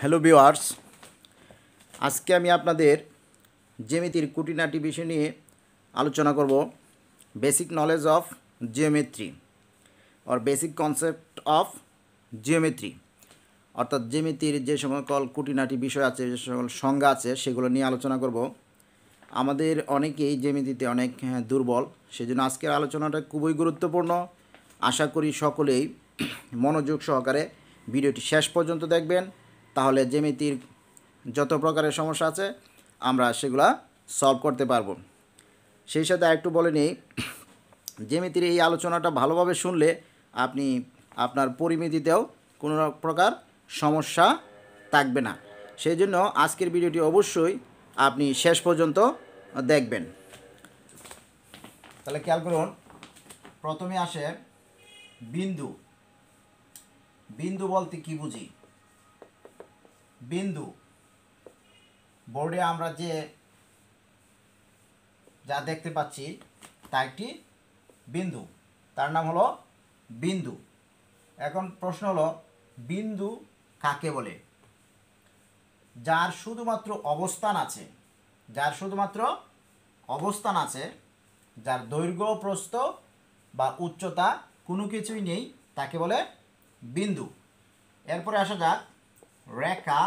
Hello viewers, আজকে আমি আপনাদের জ্যামিতির খুঁটিনাটি বিষয় নিয়ে আলোচনা করব। Basic knowledge of geometry or basic concept of geometry, অর্থাৎ জ্যামিতির যে সকল খুঁটিনাটি বিষয় আছে, যে সকল সংজ্ঞা আছে, সেগুলো নিয়ে আলোচনা করব। আমাদের অনেকেই জ্যামিতিতে অনেক দুর্বল, সেজন্য আজকের আলোচনাটা খুবই গুরুত্বপূর্ণ। আশা করি সকলেই মনোযোগ সহকারে ভিডিওটি শেষ পর্যন্ত দেখবেন, তাহলে জ্যামিতির যত প্রকারের সমস্যা আছে আমরা সেগুলা সলভ করতে পারবো। সেই সাথে একটু বলে নিই, জ্যামিতির এই আলোচনাটা ভালোভাবে শুনলে আপনি আপনার পরিমিতিতেও কোনো প্রকার সমস্যা থাকবে না। সেই জন্য আজকের ভিডিওটি অবশ্যই আপনি শেষ পর্যন্ত দেখবেন। তাহলে খেয়াল করুন, প্রথমে আসে বিন্দু। বিন্দু বলতে কি বুঝি? বিন্দু বোর্ডে আমরা যা দেখতে পাচ্ছি তা একটি বিন্দু, তার নাম হলো বিন্দু। এখন প্রশ্ন হলো, বিন্দু কাকে বলে? যার শুধুমাত্র অবস্থান আছে, যার দৈর্ঘ্য, প্রস্থ বা উচ্চতা কোনো কিছুই নেই, তাকে বলে বিন্দু। এরপরে আসা যাক রেখা,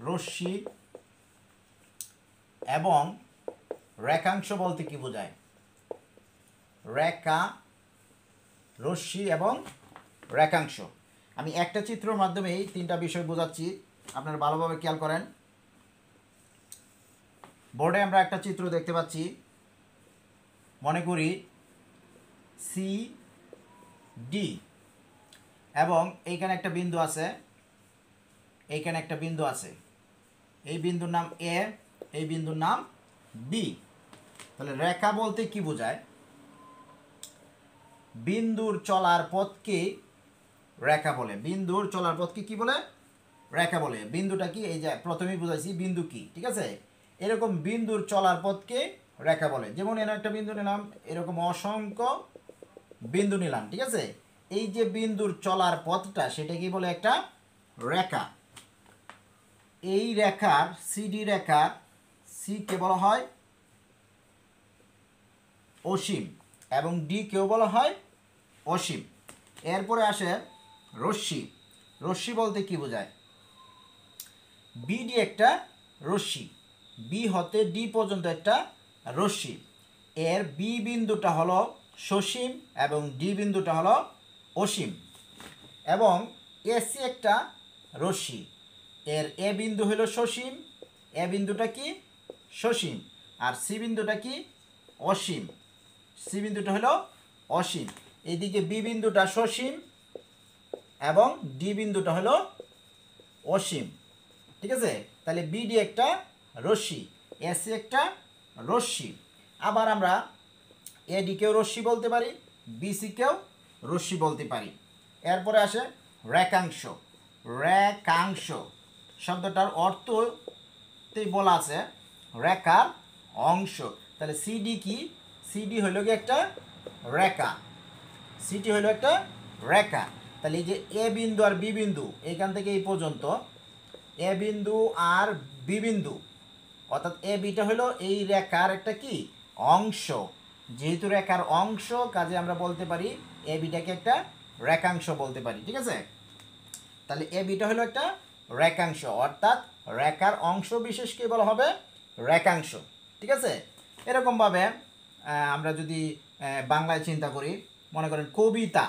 রশ্মি এবং রেখাংশ বলতে কি বোঝায়? রেখা, রশ্মি এবং রেখাংশ। আমি একটা চিত্রের মাধ্যমে এই তিনটা বিষয় বোঝাচ্ছি, আপনারা ভালোভাবে খেয়াল করেন। বোর্ডে আমরা একটা চিত্র দেখতে পাচ্ছি, মনে করি সি ডি, এবং এইখানে একটা বিন্দু আছে, এইখানে একটা বিন্দু আছে। এই বিন্দুর নাম এ, এই বিন্দুর নাম বি। তাহলে রেখা বলতে কি বোঝায়? বিন্দুর চলার পথকে রেখা বলে। বিন্দুর চলার পথকে কি বলে? রেখা বলে। বিন্দুটা কি? এই যে প্রথমেই বুঝাইছি বিন্দু কি, ঠিক আছে? এরকম বিন্দুর চলার পথকে রেখা বলে। যেমন এর একটা বিন্দু নিলাম, এরকম অসংখ্য বিন্দু নিলাম, ঠিক আছে? এই যে বিন্দুর চলার পথটা, সেটা কি বলে? একটা রেখা। এই রেখার সিডি রেখা, সি কে বলা হয় অসীম এবং ডি কেও বলা হয় অসীম। এরপরে আসে রশ্মি। রশ্মি বলতে কি বোঝায়? বিডি একটা রশ্মি, বি হতে ডি পর্যন্ত একটা রশ্মি। এর বি বিন্দুটা হলো সসীম এবং ডি বিন্দুটা হলো অসীম। এবং এসি একটা রশ্মি, এর এ বিন্দু হলো সসীম, এ বিন্দুটা কি? সসীম। আর সি বিন্দুটা কি? অসীম। সি বিন্দুটা হলো অসীম। এইদিকে বি বিন্দুটা সসীম এবং ডি বিন্দুটা হলো অসীম, ঠিক আছে? তাহলে বিডি একটা রশ্মি, এসি একটা রশ্মি। আবার আমরা এডিকেও রশ্মি বলতে পারি, বিসিকেও রশ্মি বলতে পারি। এরপরে আসে রেখাংশ। রেখাংশ শব্দটার অর্থতেই বলা আছে রেখার অংশ। তাহলে সিডি কি? সিডি হইল কি? একটা রেখা। সিটি হইল একটা রেখা। তাহলে এই যে এ বিন্দু আর বি বিন্দু, এইখান থেকে এই পর্যন্ত এ বিন্দু আর বি বিন্দু, অর্থাৎ এ বিটা হলো এই রেখার একটা কি? অংশ। যেহেতু রেখার অংশ, কাজে আমরা বলতে পারি এ বিটাকে একটা রেখাংশ বলতে পারি, ঠিক আছে? তাহলে এ বিটা হলো একটা রেখাংশ, অর্থাৎ রেখার অংশ বিশেষকে বলা হবে রেখাংশ, ঠিক আছে? এরকমভাবে আমরা যদি বাংলায় চিন্তা করি, মনে করেন কবিতা।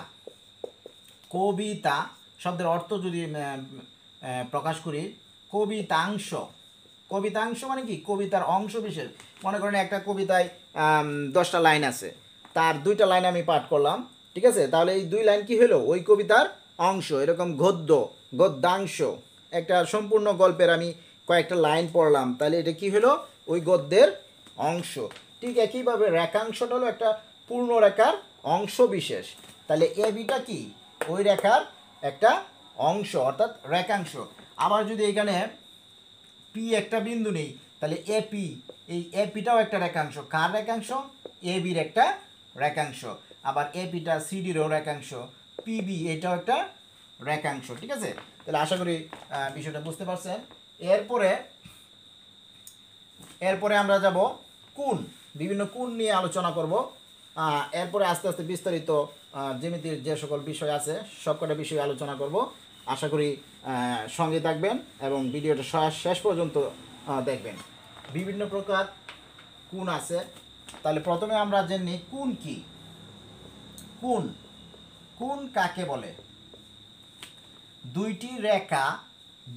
কবিতা শব্দের অর্থ যদি প্রকাশ করি, কবিতাংশ। কবিতাংশ মানে কি? কবিতার অংশ বিশেষ। মনে করেন একটা কবিতায় 10টা লাইন আছে, তার 2টা লাইন আমি পাঠ করলাম, ঠিক আছে? তাহলে এই 2 লাইন কি হলো? ওই কবিতার অংশ। এরকম গদ্য, গদ্যাংশ। একটা সম্পূর্ণ গল্পের আমি কয়েকটা লাইন পড়লাম, তাহলে এটা কি হলো? ওই গদ্যের অংশ। ঠিক একইভাবে রেখাংশটা হলো একটা পূর্ণ রেখার অংশ বিশেষ। তাহলে এ বিটা কি? ওই রেখার একটা অংশ, অর্থাৎ রেখাংশ। আবার যদি এখানে পি একটা বিন্দু নেই, তাহলে এপি, এই এপিটাও একটা রেখাংশ। কার রেখাংশ? এ বির একটা রেখাংশ। আবার এপিটা সিডিরও রেখাংশ। পিবি এটাও একটা রেখাংশ। ঠিক আছে, তাহলে আশা করি বিষয়টা বুঝতে পারছেন। এরপরে আমরা যাব কোণ, বিভিন্ন কোণ নিয়ে আলোচনা করব। এরপরে আস্তে আস্তে বিস্তারিত জ্যামিতির যে সকল বিষয় আছে সবকটা বিষয়ে আলোচনা করব। আশা করি সঙ্গে থাকবেন এবং ভিডিওটা শেষ পর্যন্ত দেখবেন। বিভিন্ন প্রকার কোণ আছে, তাহলে প্রথমে আমরা জেনে কোণ কি। কোণ কাকে বলে?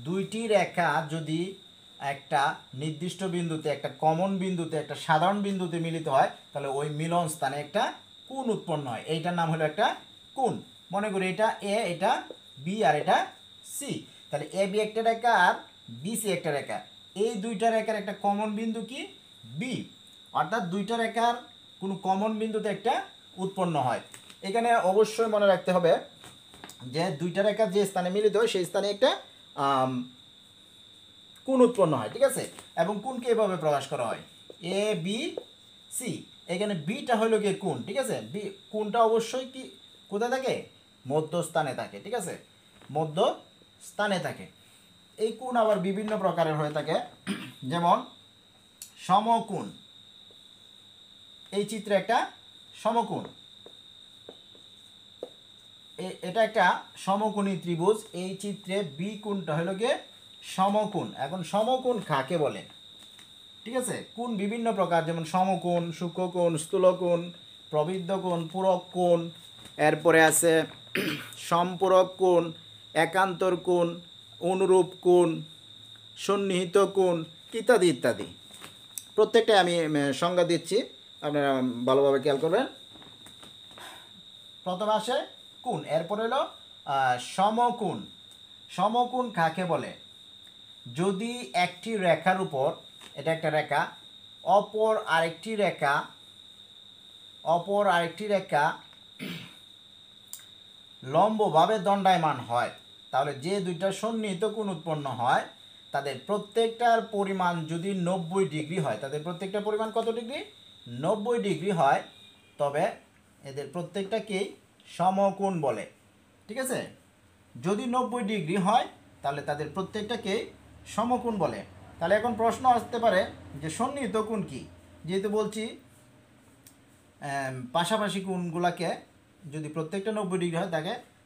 দুইটি রেখা যদি একটা নির্দিষ্ট বিন্দুতে, একটা কমন বিন্দুতে, একটা সাধারণ বিন্দুতে মিলিত হয়, তাহলে ওই মিলন স্থানে একটা কোণ উৎপন্ন হয়। এইটার নাম হলো একটা কোণ। মনে করি এটা এ, এটা বি আর এটা সি। তাহলে এ বি একটা রেখা আর বি সি একটা রেখা। এই দুইটা রেখার একটা কমন বিন্দু কি? বি। অর্থাৎ দুইটা রেখার কোনো কমন বিন্দুতে একটা উৎপন্ন হয়। এখানে অবশ্যই মনে রাখতে হবে যে দুইটা রেখা যে স্থানে মিলিত হয় সেই স্থানে একটা কোণ উৎপন্ন হয়। ঠিক আছে, এবং কোণকে এভাবে প্রকাশ করা হয় এ বি সি। এখানে বিটা হলো গিয়ে কোণ। ঠিক আছে, বি কোণটা অবশ্যই কি কোথায় থাকে? মধ্যস্থানে থাকে। ঠিক আছে, মধ্যস্থানে থাকে। এই কোণ আবার বিভিন্ন প্রকারের হয়ে থাকে, যেমন সমকোণ। এই চিত্রে একটা সমকোণ, এটা একটা সমকোণী ত্রিভুজ। এই চিত্রে বি কোণটা হলো গিয়ে সমকোণ। এখন সমকোণ কাকে বলে? ঠিক আছে, কোণ বিভিন্ন প্রকার, যেমন সমকোণ, সূক্ষ্মকোণ, স্থূলকোণ, প্রবৃদ্ধ কোণ, পূরক কোণ, এরপরে আছে সম্পূরক কোণ, একান্তর কোণ, অনুরূপ কোণ, সন্নিহিত কোণ ইত্যাদি ইত্যাদি। প্রত্যেকটা আমি সংজ্ঞা দিচ্ছি, আপনারা ভালোভাবে খেয়াল করবেন। প্রথমে আসে কোণ, এরপরে হলো সমকোণ। সমকোণ কাকে বলে? যদি একটি রেখার উপর, এটা একটা রেখা, অপর আরেকটি রেখা লম্বভাবে দণ্ডায়মান হয়, তাহলে যে দুইটা সন্নিহিত কোণ উৎপন্ন হয় তাদের প্রত্যেকটার পরিমাণ যদি 90 ডিগ্রি হয়, তাদের প্রত্যেকটার পরিমাণ কত ডিগ্রি? 90 ডিগ্রি হয়, তবে এদের প্রত্যেকটাকেই সমকোণ বলে। ঠিক আছে, যদি 90 ডিগ্রি হয় তাহলে তাদের প্রত্যেকটাকেই সমকোণ বলে। তাহলে এখন প্রশ্ন আসতে পারে যে সন্নিহিত কোণ কি? যেহেতু বলছি পাশাপাশি কোণগুলোকে যদি প্রত্যেকটা 90 ডিগ্রি হয়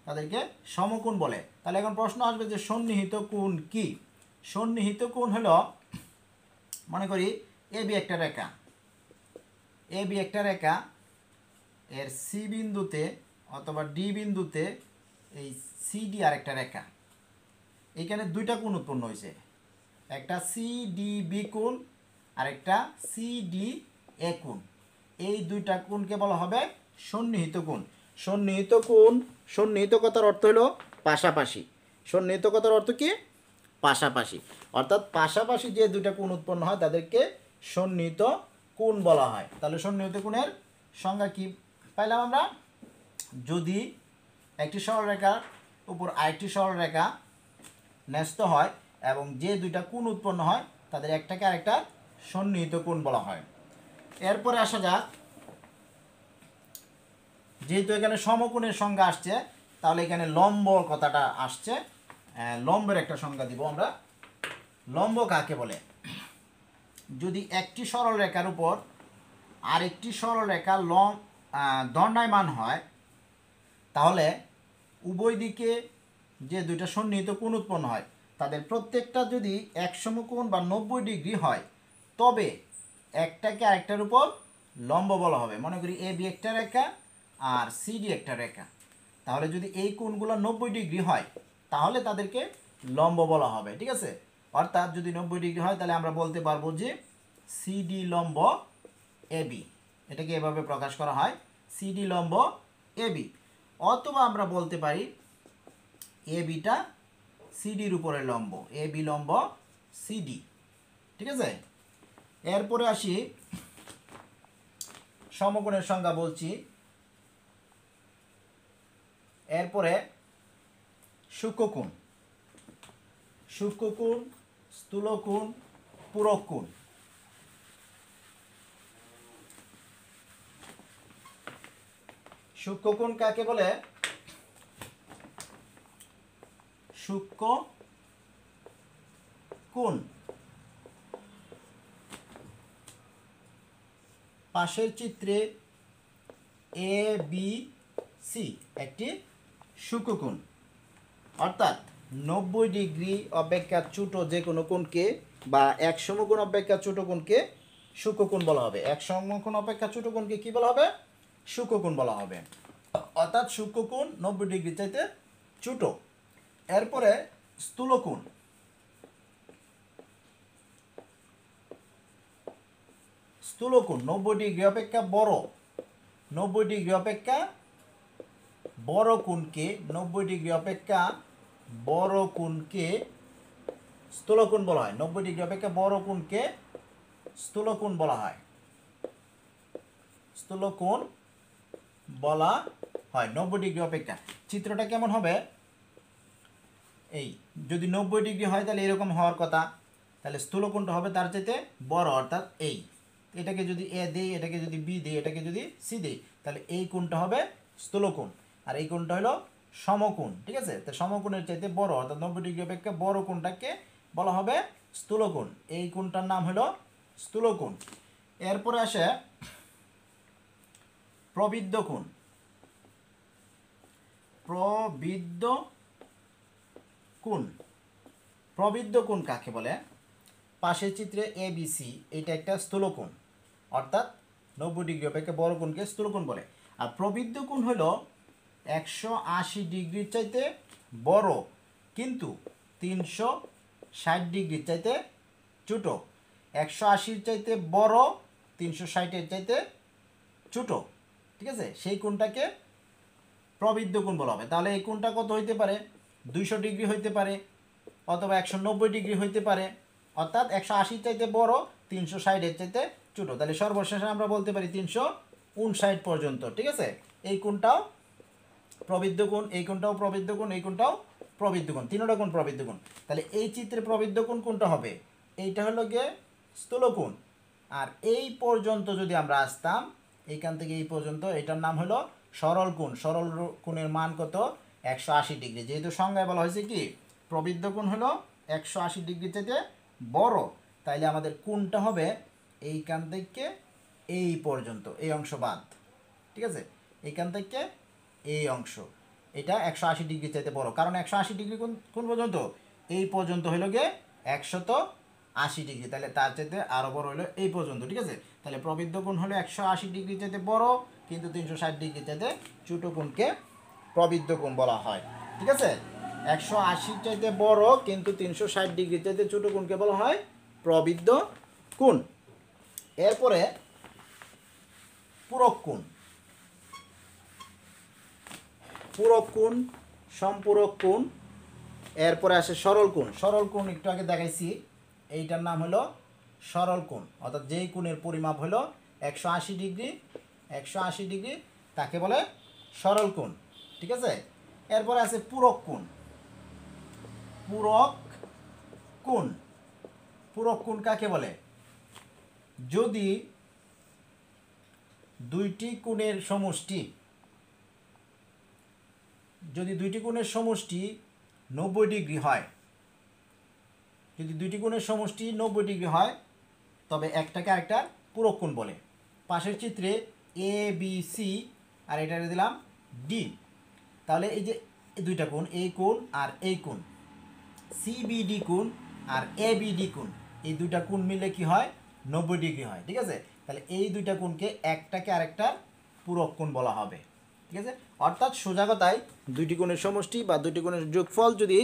তাদেরকে সমকোণ বলে। তাহলে এখন প্রশ্ন আসবে যে সন্নিহিত কোণ কি? সন্নিহিত কোণ হলো, মনে করি এ বি একটা রেখা, এর সি বিন্দুতে অথবা ডি বিন্দুতে এই সিডি আর একটা রেখা, এখানে দুইটা কোণ উৎপন্ন হয়েছে, একটা সিডিবি কোণ আর একটা সিডি এ কোণ। এই দুইটা কোণকে বলা হবে সন্নিহিত কোণ। সন্নিহিত কথার অর্থ হলো পাশাপাশি। সন্নিহিত কথার অর্থ কি? পাশাপাশি। অর্থাৎ পাশাপাশি যে দুইটা কোণ উৎপন্ন হয় তাদেরকে সন্নিহিত কোণ বলা হয়। তাহলে সন্নিহিত কোণের সংজ্ঞা কি পাইলাম আমরা? যদি একটি সরলরেখার উপর আরেকটি সরলরেখা ন্যস্ত হয় এবং যে দুইটা কোণ উৎপন্ন হয় তাদের একটাকে আরেকটা সন্নিহিত কোণ বলা হয়। এরপরে আসা যাক, যেহেতু এখানে সমকোণের সংজ্ঞা আসছে, তাহলে এখানে লম্ব কথাটা আসছে, লম্বের একটা সংজ্ঞা দিব আমরা। লম্ব কাকে বলে? যদি একটি সরল রেখার উপর আরেকটি সরল রেখা দণ্ডায়মান হয়, তাহলে উভয় দিকে যে দুইটা সন্নিহিত কোণ উৎপন্ন হয় তাদের প্রত্যেকটা যদি এক সমকোণ বা 90 ডিগ্রি হয়, তবে একটাকে আরেকটার উপর লম্ব বলা হবে। মনে করি এ বি একটা রেখা আর সিডি একটা রেখা, তাহলে যদি এই কোণগুলো 90 ডিগ্রি হয় তাহলে তাদেরকে লম্ব বলা হবে। ঠিক আছে, অর্থাৎ যদি 90 ডিগ্রি হয় তাহলে আমরা বলতে পারবো যে সিডি লম্ব এ বি, এটাকে এভাবে প্রকাশ করা হয় সিডি লম্ব এ বি। অথবা আমরা বলতে পারি এ বিটা সিডির উপরে লম্ব, এ বি লম্ব সিডি। ঠিক আছে, এরপরে আসি সমকোণের সংজ্ঞা বলছি। এরপরে সূক্ষ্মকোণ, স্থূলকোণ, পূরক কোণ। সূক্ষ্মকোণ কাকে বলে? সূক্ষ্ম কোণ। পাশের চিত্রে এ বি সি একটি সূক্ষ্মকোণ, অর্থাৎ 90 ডিগ্রি অপেক্ষা ছোট যে কোনো কোণকে বা এক সমকোণ অপেক্ষা ছোট কোণকে সূক্ষ্মকোণ বলা হবে। এক সমকোণ অপেক্ষা ছোট কোণকে কি বলা হবে? সূক্ষ্মকোণ বলা হবে। অর্থাৎ সূক্ষ্মকোণ 90 ডিগ্রি চাইতে ছোট। এরপরে স্থূলকোণ। স্থূলকোণ 90 ডিগ্রি অপেক্ষা বড়। 90 ডিগ্রি অপেক্ষা বড় কোণকে 90 ডিগ্রি অপেক্ষা বড় কোণকে স্থূলকোণ বলা হয়। 90 ডিগ্রি অপেক্ষা বড় কোণকে স্থূলকোণ বলা হয়। স্থূলকোণ বলা হয় 90 ডিগ্রি অপেক্ষা। চিত্রটা কেমন হবে? এই যদি 90 ডিগ্রি হয় তাহলে এরকম হওয়ার কথা, তাহলে স্থূলকোণটা হবে তার চাইতে বড়, অর্থাৎ এই এটাকে যদি এ দেই, এটাকে যদি বি দেই, এটাকে যদি সি দেই, তাহলে এই কোণটা হবে স্থূলকোণ আর এই কোণটা হলো সমকোণ। ঠিক আছে, তো সমকোণের চাইতে বড় অর্থাৎ 90 ডিগ্রি অপেক্ষা বড় কোণটাকে বলা হবে স্থূলকোণ। এই কোণটার নাম হলো স্থূলকোণ। এরপরে আসে প্রবৃদ্ধ কোণ। প্রবৃদ্ধ কোণ। প্রবৃদ্ধ কোণ কাকে বলে? পাশের চিত্রে এ বি সি এটা একটা স্থূলকোণ, অর্থাৎ 90 ডিগ্রি অপেক্ষা বড় কোণকে স্থূলকোণ বলে। আর প্রবৃদ্ধ কোণ হলো 180 ডিগ্রির চাইতে বড় কিন্তু 360 ডিগ্রির চাইতে ছোট। 180-র চাইতে বড়, 360-এর চাইতে ছোট। ঠিক আছে, সেই কোণটাকে প্রবৃদ্ধ কোণ বলা হবে। তাহলে এই কোণটা কত হইতে পারে? 200 ডিগ্রি হইতে পারে অথবা 190 ডিগ্রি হইতে পারে, অর্থাৎ 180 চাইতে বড়, 360-এর চাইতে ছোট। তাহলে সর্বশেষে আমরা বলতে পারি 359 পর্যন্ত। ঠিক আছে, এই কোণটাও প্রবৃদ্ধ কোণ, এই কোণটাও প্রবৃদ্ধ কোণ, এই কোণটাও প্রবৃদ্ধ কোণ, তিনটা কোণ প্রবৃদ্ধ কোণ। তাহলে এই চিত্রে প্রবৃদ্ধ কোণ কোনটা হবে? এইটা হলো গিয়ে স্থূলকোণ। আর এই পর্যন্ত যদি আমরা আসতাম, এইখান থেকে এই পর্যন্ত, এটার নাম হলো সরল কোণ। সরল কোণের মান কত? 180 ডিগ্রি। যেহেতু সংজ্ঞায় বলা হয়েছে কি প্রবৃদ্ধ কোণ হলো 180 ডিগ্রি থেকে বড়, তাইলে আমাদের কোণটা হবে এইখান থেকে এই পর্যন্ত, এই অংশ বাদ। ঠিক আছে, এইখান থেকে এই অংশ, এটা 180 ডিগ্রি চাইতে বড়, কারণ 180 ডিগ্রি কোন পর্যন্ত? এই পর্যন্ত হইল গিয়ে 180 ডিগ্রি, তাহলে তার চাইতে আরও বড় হলো এই পর্যন্ত। ঠিক আছে, তাহলে প্রবৃদ্ধ কোণ হলো 180 ডিগ্রি চাইতে বড় কিন্তু 360 ডিগ্রি চাইতে ছোট কোণকে প্রবৃদ্ধ কোণ বলা হয়। ঠিক আছে, 180 চাইতে বড় কিন্তু 360 ডিগ্রি চাইতে ছোট কোণকে বলা হয় প্রবৃদ্ধ কোণ। এরপরে পূরক কোণ। পূরক কোণ, সম্পূরক কোণ, এরপরে আসে সরল কোণ। সরল কোণ একটু আগে দেখাইছি, এইটার নাম হলো সরল কোণ, অর্থাৎ যেই কোণের পরিমাপ হলো 180 ডিগ্রি, 180 ডিগ্রি তাকে বলে সরল কোণ। ঠিক আছে, এরপরে আছে পূরক কোণ। পূরক কোণ। পূরক কোণ কাকে বলে? যদি দুইটি কোণের সমষ্টি, যদি দুইটি কোণের সমষ্টি 90 ডিগ্রি হয়, যদি দুইটি কোণের সমষ্টি 90 ডিগ্রি হয় তবে একটাকে আরেকটা পূরক কোণ বলে। পাশের চিত্রে এ বি সি আর এটা দিলাম ডি, তাহলে এই যে দুইটা কোণ, এই কোণ আর এই কোণ, সিবিডি কোণ আর এবিডি কোণ, এই দুইটা কোণ মিলে কি হয়? 90 ডিগ্রি হয়। ঠিক আছে, তাহলে এই দুইটা কোণকে একটাকে আরেকটার পূরক কোণ বলা হবে। ঠিক আছে, অর্থাৎ সোজা কথায় দুইটি কোণের সমষ্টি বা দুইটি কোণের যোগফল যদি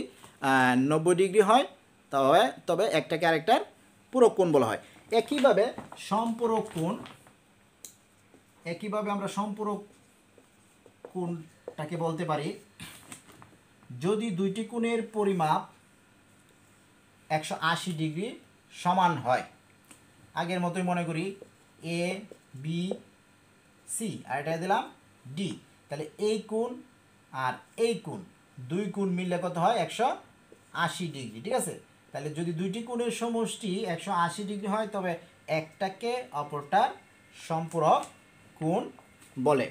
90 ডিগ্রি হয় তবে একটাকে আরেকটার পূরক কোণ বলা হয়। একইভাবে সম্পূরক কোণ, একইভাবে আমরা সম্পূরক কোণটাকে বলতে পারি যদি দুইটি কোণের পরিমাপ 180 ডিগ্রি সমান হয়। আগের মতোই মনে করি এ বি সি আর এটা দিলাম ডি, তাহলে এই কোণ আর এই কোণ, দুই কোণ মিললে কত হয়? 180 ডিগ্রি। ঠিক আছে, তাহলে যদি দুইটি কোণের সমষ্টি 180 ডিগ্রি হয় তবে একটাকে অপরটার সম্পূরক কোণ বলে।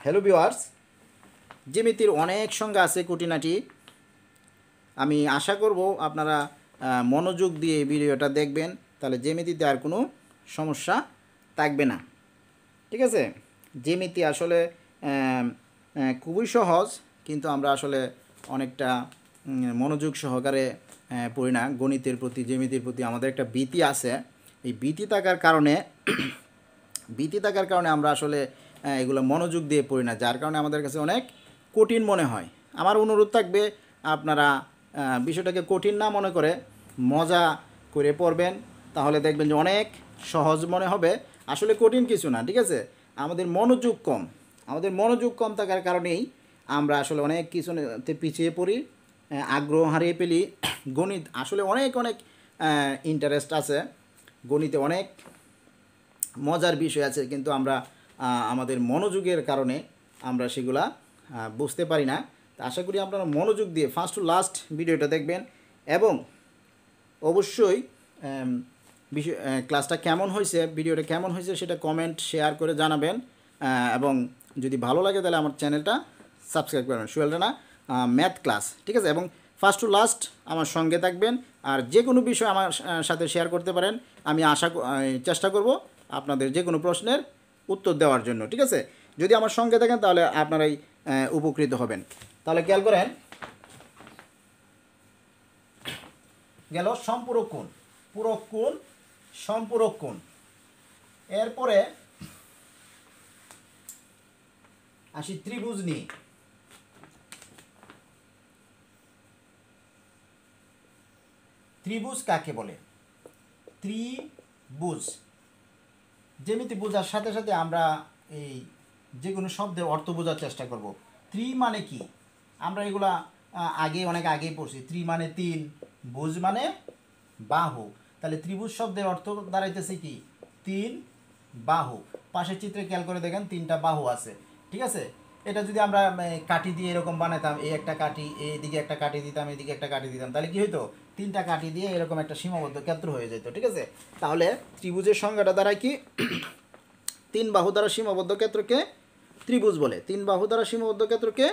হ্যালো ভিউয়ার্স, জ্যামিতির অনেক সংজ্ঞা আছে, খুঁটিনাটি আমি আশা করব আপনারা মনোযোগ দিয়ে ভিডিওটা দেখবেন, তাহলে জ্যামিতিতে আর কোনো সমস্যা থাকবে না। ঠিক আছে, জ্যামিতি আসলে খুবই সহজ, কিন্তু আমরা আসলে অনেকটা মনোযোগ সহকারে পড়ি না। গণিতের প্রতি, জ্যামিতির প্রতি আমাদের একটা ভীতি আছে। এই ভীতি থাকার কারণে আমরা আসলে এগুলো মনোযোগ দিয়ে পড়ি না, যার কারণে আমাদের কাছে অনেক কঠিন মনে হয়। আমার অনুরোধ থাকবে আপনারা বিষয়টাকে কঠিন না মনে করে মজা করে পড়বেন, তাহলে দেখবেন যে অনেক সহজ মনে হবে। আসলে কঠিন কিছু না, ঠিক আছে, আমাদের মনোযোগ কম থাকার কারণেই আমরা আসলে অনেক কিছুতে পিছিয়ে পড়ি, আগ্রহ হারিয়ে ফেলি। গণিত আসলে অনেক ইন্টারেস্ট আছে, গণিতে অনেক মজার বিষয় আছে, কিন্তু আমরা আমাদের মনোযোগের কারণে আমরা সেগুলা বুঝতে পারি না। তো আশা করি আপনারা মনোযোগ দিয়ে ফার্স্ট টু লাস্ট ভিডিওটা দেখবেন, এবং অবশ্যই ক্লাসটা কেমন হয়েছে, ভিডিওটা কেমন হয়েছে সেটা কমেন্ট শেয়ার করে জানাবেন, এবং যদি ভালো লাগে তাহলে আমার চ্যানেলটা সাবস্ক্রাইব করবেন, সোহেল রানা ম্যাথ ক্লাস। ঠিক আছে, এবং ফার্স্ট টু লাস্ট আমার সঙ্গে থাকবেন, আর যে কোনো বিষয় আমার সাথে শেয়ার করতে পারেন। আমি চেষ্টা করব আপনাদের যে কোনো প্রশ্নের উত্তর দেওয়ার জন্য। ঠিক আছে, যদি আমার সঙ্গে থাকেন তাহলে আপনারাই উপকৃত হবেন। তাহলে খেয়াল করেন, গেল সম্পূরক কোণ, পূরক কোণ, সম্পূরক কোণ। এরপরে আসি ত্রিভুজ নিয়ে। ত্রিভুজ কাকে বলে? ত্রিভুজ জ্যামিতি বোঝার সাথে সাথে আমরা এই যে কোনো শব্দের অর্থ বোঝার চেষ্টা করব। ত্রি মানে কি? আমরা এগুলা অনেক আগেই পড়ছি। ত্রি মানে 3, ভুজ মানে বাহু। তাহলে ত্রিভুজ শব্দের অর্থ দাঁড়াইতেছে কি? 3 বাহু। পাশের চিত্রে খেয়াল করে দেখেন 3টা বাহু আছে। ঠিক আছে, এটা যদি আমরা কাঠি দিয়ে এরকম বানাতাম, এই একটা কাঠি, এইদিকে একটা কাঠি দিতাম, এদিকে একটা কাঠি দিতাম, তাহলে কি হইতো? 3টা কাঠি দিয়ে এরকম একটা সীমাবদ্ধ ক্ষেত্র হয়ে যেত। ঠিক আছে, তাহলে ত্রিভুজের সংজ্ঞাটা দাঁড়ায় কি? 3 বাহু দ্বারা সীমাবদ্ধ ক্ষেত্রকে ত্রিভুজ বলে। 3 বাহু দ্বারা সীমাবদ্ধ ক্ষেত্রকে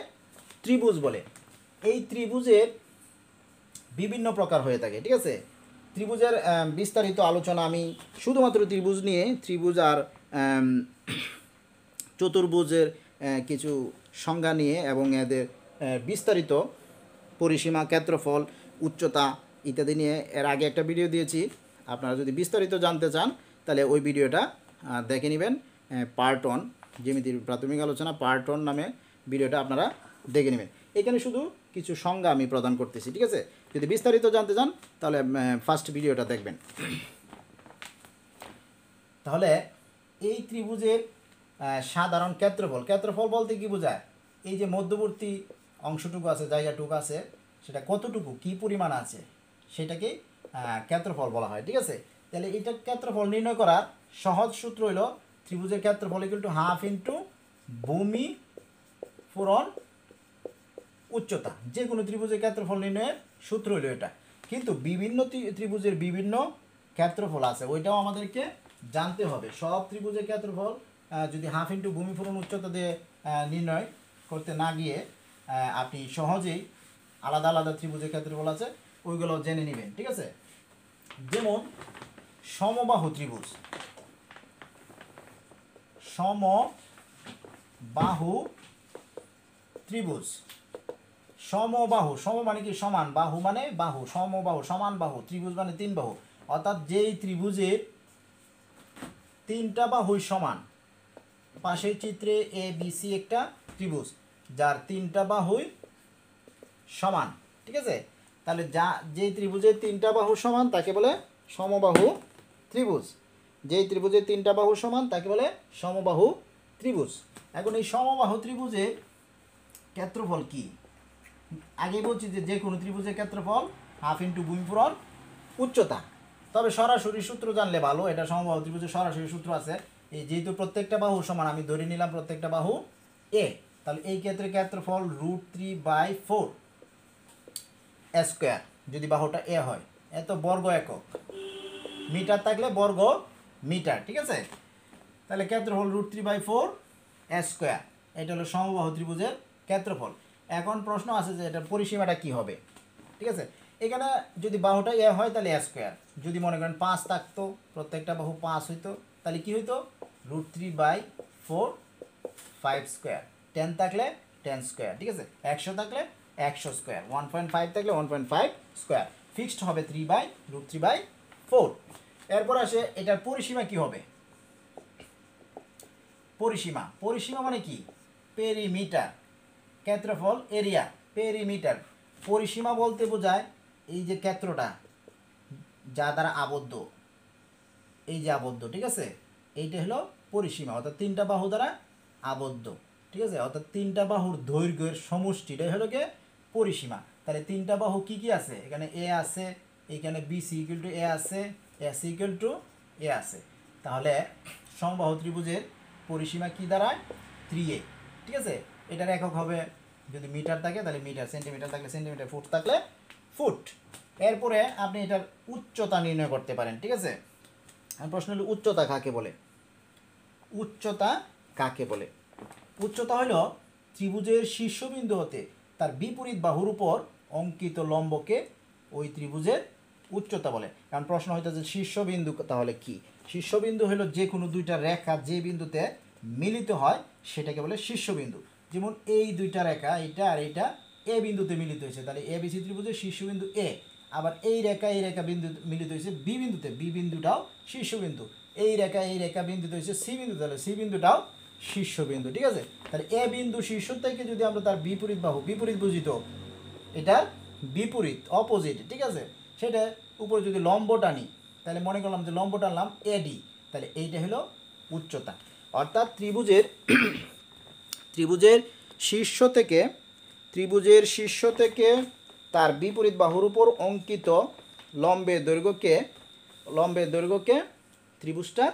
ত্রিভুজ বলে। এই ত্রিভুজের বিভিন্ন প্রকার হয়ে থাকে। ঠিক আছে, ত্রিভুজের বিস্তারিত আলোচনা আমি শুধুমাত্র ত্রিভুজ নিয়ে, ত্রিভুজ আর চতুর্ভুজের কিছু সংজ্ঞা নিয়ে এবং এদের বিস্তারিত পরিসীমা, ক্ষেত্রফল, উচ্চতা ইত্যাদি নিয়ে এর আগে একটা ভিডিও দিয়েছি। আপনারা যদি বিস্তারিত জানতে চান তাহলে ওই ভিডিওটা দেখে নেবেন। পার্ট 1 জ্যামিতির প্রাথমিক আলোচনা পার্ট 1 নামে ভিডিওটা আপনারা দেখে নেবেন। এখানে শুধু কিছু সংজ্ঞা আমি প্রদান করতেছি। ঠিক আছে, যদি বিস্তারিত জানতে চান তাহলে ফার্স্ট ভিডিওটা দেখবেন। তাহলে এই ত্রিভুজের সাধারণ ক্ষেত্রফল বলতে কি বোঝায়? এই যে মধ্যবর্তী অংশটুকু আছে, জায়গাটুকু আছে, সেটা কতটুকু, কি পরিমাণ আছে, সেটাকে ক্ষেত্রফল বলা হয়। ঠিক আছে, তাহলে এটা ক্ষেত্রফল নির্ণয় করার সহজ সূত্র হলো ত্রিভুজের ক্ষেত্রফল = হাফ ইন্টু ভূমি পূরণ উচ্চতা। যে কোনো ত্রিভুজের ক্ষেত্রফল নির্ণয়ের সূত্র হলো এটা। কিন্তু বিভিন্ন ত্রিভুজের বিভিন্ন ক্ষেত্রফল আছে, ওইটাও আমাদেরকে জানতে হবে। সব ত্রিভুজের ক্ষেত্রফল যদি হাফ ইন্টু ভূমি পূরণ উচ্চতা দিয়ে নির্ণয় করতে না গিয়ে আপনি সহজেই আলাদা আলাদা ত্রিভুজের ক্ষেত্রফল আছে ওইগুলো জেনে নেবেন। ঠিক আছে, যেমন সমবাহু ত্রিভুজ। সমবাহু ত্রিভুজ, সমবাহু, সম মানে কি? সমান, বাহু মানে বাহু, সমবাহু সমান বাহু, ত্রিভুজ মানে 3 বাহু। অর্থাৎ যেই ত্রিভুজের 3টা বাহুই সমান। পাশের চিত্রে ABC একটা ত্রিভুজ যার 3টা বাহুই সমান। ঠিক আছে, তাহলে যেই ত্রিভুজের 3টা বাহু সমান তাকে বলে সমবাহু ত্রিভুজ। যেই ত্রিভুজের 3টা বাহু সমান তাকে বলে সমবাহু ত্রিভুজ। এখন এই সমবাহু ত্রিভুজের ক্ষেত্রফল কি? আগে বলছি যে কোনো ত্রিভুজের ক্ষেত্রফল হাফ ইন্টু ভূমি পূরণ উচ্চতা। তবে সরাসরি সূত্র জানলে ভালো। এটা সমবাহু ত্রিভুজের সরাসরি সূত্র আছে। এই যেহেতু প্রত্যেকটা বাহু সমান, আমি ধরে নিলাম প্রত্যেকটা বাহু a, তাহলে এই ক্ষেত্রে ক্ষেত্রফল √3/4 স্কোয়ার। যদি বাহুটা a হয়, এত বর্গ একক, মিটার থাকলে বর্গ মিটার। ঠিক আছে, তাহলে ক্ষেত্রফল √3/4 স্কোয়ার। এটা হলো সমবাহু ত্রিভুজের ক্ষেত্রফল। এখন প্রশ্ন আছে যে এটার পরিসীমাটা কি হবে? ঠিক আছে। এখানে যদি বাহুটা এ হয় তাহলে এ স্কোয়ার, যদি মনে করেন 5 থাকতো, প্রত্যেকটা বাহু 5 হইতো, তাহলে কি হইতো √3/4 5 স্কোয়ার, 10 থাকলে 10 স্কোয়ার, ঠিক আছে, 100 থাকলে 100 স্কোয়ার, 1.5 থাকলে 1.5 স্কোয়ার, ফিক্সড হবে √3/4। এরপর আসে এটার পরিসীমা কি হবে। পরিসীমা, পরিসীমা মানে কি, পেরিমিটার, ক্ষেত্রফল এরিয়া, পেরিমিটার। পরিসীমা বলতে বোঝায় এই যে ক্ষেত্রটা যা দ্বারা আবদ্ধ, এই যে আবদ্ধ, ঠিক আছে, এইটা হলো পরিসীমা, অর্থাৎ 3টা বাহু দ্বারা আবদ্ধ, ঠিক আছে, অর্থাৎ 3টা বাহুর দৈর্ঘ্যের সমষ্টিটাই হলো গিয়ে পরিসীমা। তাহলে 3টা বাহু কি কি আছে, এখানে এ আছে, এখানে বিসি ইকুয়াল টু এ আছে, এসি ইকুয়াল টু এ আছে, তাহলে সমবাহু ত্রিভুজের পরিসীমা কি দাঁড়ায় 3a, ঠিক আছে। এটার একক হবে যদি মিটার থাকে তাহলে মিটার, সেন্টিমিটার থাকলে সেন্টিমিটার, ফুট থাকলে ফুট। এরপরে আপনি এটার উচ্চতা নির্ণয় করতে পারেন, ঠিক আছে। প্রশ্ন হলো উচ্চতা কাকে বলে। উচ্চতা কাকে বলে, উচ্চতা হলো ত্রিভুজের শীর্ষবিন্দু হতে তার বিপরীত বাহুর উপর অঙ্কিত লম্বকে ওই ত্রিভুজের উচ্চতা বলে। কারণ প্রশ্ন হইতো যে শীর্ষবিন্দু তাহলে কি, শীর্ষবিন্দু হলো যে কোনো দুইটা রেখা যে বিন্দুতে মিলিত হয় সেটাকে বলে শীর্ষবিন্দু। যেমন এই দুইটা রেখা, এইটা আর এইটা এ বিন্দুতে মিলিত হয়েছে, তাহলে এ বি সি ত্রিভুজের শীর্ষবিন্দু এ। আবার এই রেখা বিন্দু মিলিত হয়েছে বি বিন্দুতে, বি বিন্দুটাও শীর্ষবিন্দু। এই রেখা বিন্দুতে হয়েছে সি বিন্দু, তাহলে সি বিন্দুটাও শীর্ষবিন্দু, ঠিক আছে। তাহলে এ বিন্দু শীর্ষ থেকে যদি আমরা তার বিপরীত বাহু, বিপরীত বুঝিত এটার বিপরীত অপোজিট, ঠিক আছে, সেটা উপরে যদি লম্ব টানি তাহলে মনে করলাম যে লম্ব টানলাম এডি, তাহলে এইটা হলো উচ্চতা। অর্থাৎ ত্রিভুজের শীর্ষ থেকে তার বিপরীত বাহুর উপর অঙ্কিত লম্বের দৈর্ঘ্যকে ত্রিভুজটার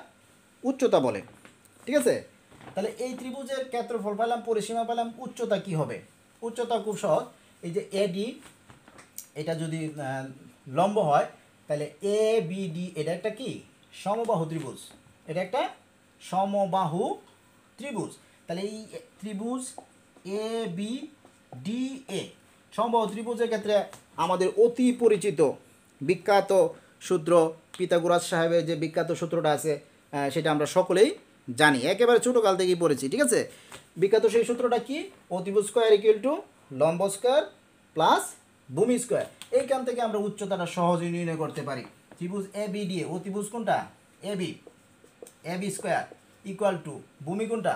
উচ্চতা বলে, ঠিক আছে। তাহলে এই ত্রিভুজের ক্ষেত্রফল পেলাম, পরিসীমা পেলাম, উচ্চতা কি হবে। উচ্চতা খুব সহজ, এই যে এডি এটা যদি লম্ব হয় তাহলে এ বি ডি এটা একটা কি সমবাহু ত্রিভুজ, এটা একটা সমবাহু ত্রিভুজ। তাহলে এই ত্রিভুজ এ বি ডি এ সমবাহু ত্রিভুজের ক্ষেত্রে আমাদের অতি পরিচিত বিখ্যাত সূত্র, পিথাগোরাস সাহেবের যে বিখ্যাত সূত্রটা আছে সেটা আমরা সকলেই জানি, একেবারে ছোটোকাল থেকেই পড়েছি, ঠিক আছে। বিখ্যাত সেই সূত্রটা কি, অতিভুজ স্কোয়ার ইকুয়াল টু লম্ব স্কোয়ার প্লাস ভূমি স্কোয়ার। এইখান থেকে আমরা উচ্চতাটা সহজেই নির্ণয় করতে পারি। ত্রিভুজ এ বি ডি, অতিভুজ কোনটা A B square equal to ভূমি কোনটা